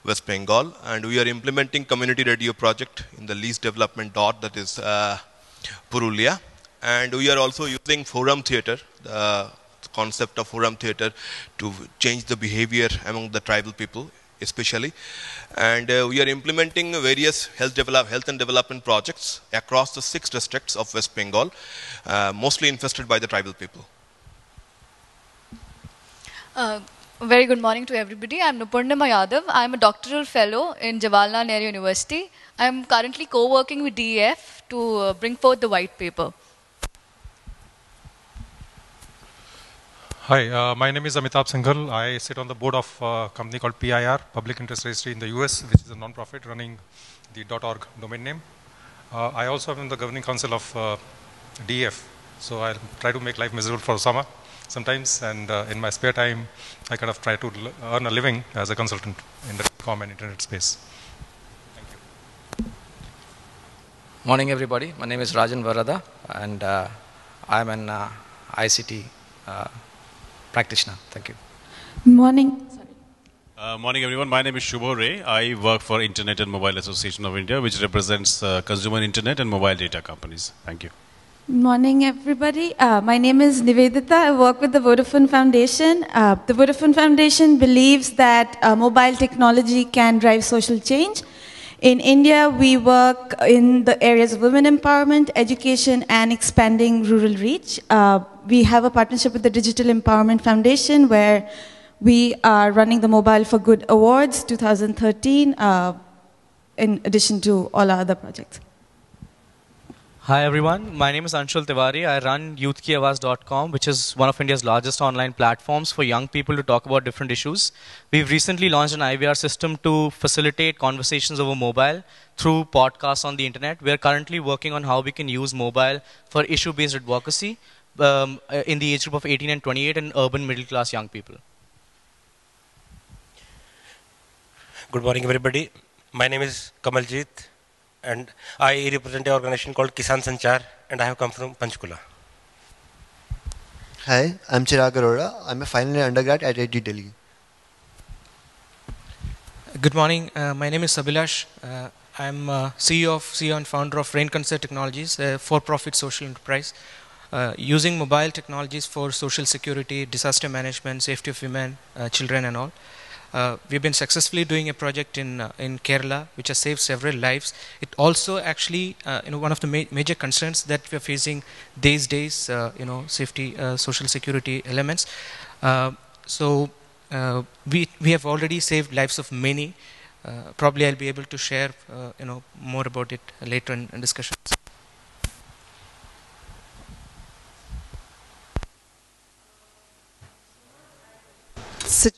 [SPEAKER 9] West Bengal, and we are implementing community radio project in the least development dot, that is Purulia. And we are also using forum theater, the concept of forum theater, to change the behavior among the tribal people, especially. And we are implementing various health and development projects across the 6 districts of West Bengal, mostly infested by the tribal people.
[SPEAKER 14] Very good morning to everybody. I'm Nupurnima Yadav. I'm a doctoral fellow in Jawaharlal Nehru University. I'm currently co-working with DEF to bring forth the white paper.
[SPEAKER 31] Hi, my name is Amitabh Singhal. I sit on the board of a company called PIR, Public Interest Registry in the US, which is a non-profit running the .org domain name. I also am in the governing council of DEF, so I try to make life miserable for summer sometimes, and in my spare time, I kind of try to earn a living as a consultant in the comm and internet space. Thank you.
[SPEAKER 15] Morning, everybody. My name is Rajan Varada, and I'm an ICT practitioner. Thank you.
[SPEAKER 16] Morning.
[SPEAKER 17] Morning, everyone. My name is Shubho Ray. I work for Internet and Mobile Association of India, which represents consumer internet and mobile data companies. Thank you.
[SPEAKER 16] Morning, everybody. My name is Nivedita. I work with the Vodafone Foundation. The Vodafone Foundation believes that mobile technology can drive social change. In India, we work in the areas of women empowerment, education, and expanding rural reach. We have a partnership with the Digital Empowerment Foundation, where we are running the Mobile for Good Awards 2013, in addition to all our other projects.
[SPEAKER 18] Hi everyone, my name is Anshul Tiwari. I run youthkiawaz.com, which is one of India's largest online platforms for young people to talk about different issues. We've recently launched an IVR system to facilitate conversations over mobile through podcasts on the internet. We're currently working on how we can use mobile for issue-based advocacy in the age group of 18 and 28 and urban middle-class young people.
[SPEAKER 19] Good morning everybody. My name is Kamaljeet, and I represent an organization called Kisan Sanchar, and I have come from Panchkula.
[SPEAKER 20] Hi, I'm Chirag Arora. I'm a final year undergrad at IIT Delhi.
[SPEAKER 21] Good morning. My name is Abhilash. I'm CEO and founder of Rain Concert Technologies, a for-profit social enterprise, using mobile technologies for social security, disaster management, safety of women, children, and all. We've been successfully doing a project in Kerala, which has saved several lives. It also actually, one of the major concerns that we're facing these days, safety, social security elements. So we have already saved lives of many. Probably I'll be able to share, more about it later in discussions.
[SPEAKER 35] So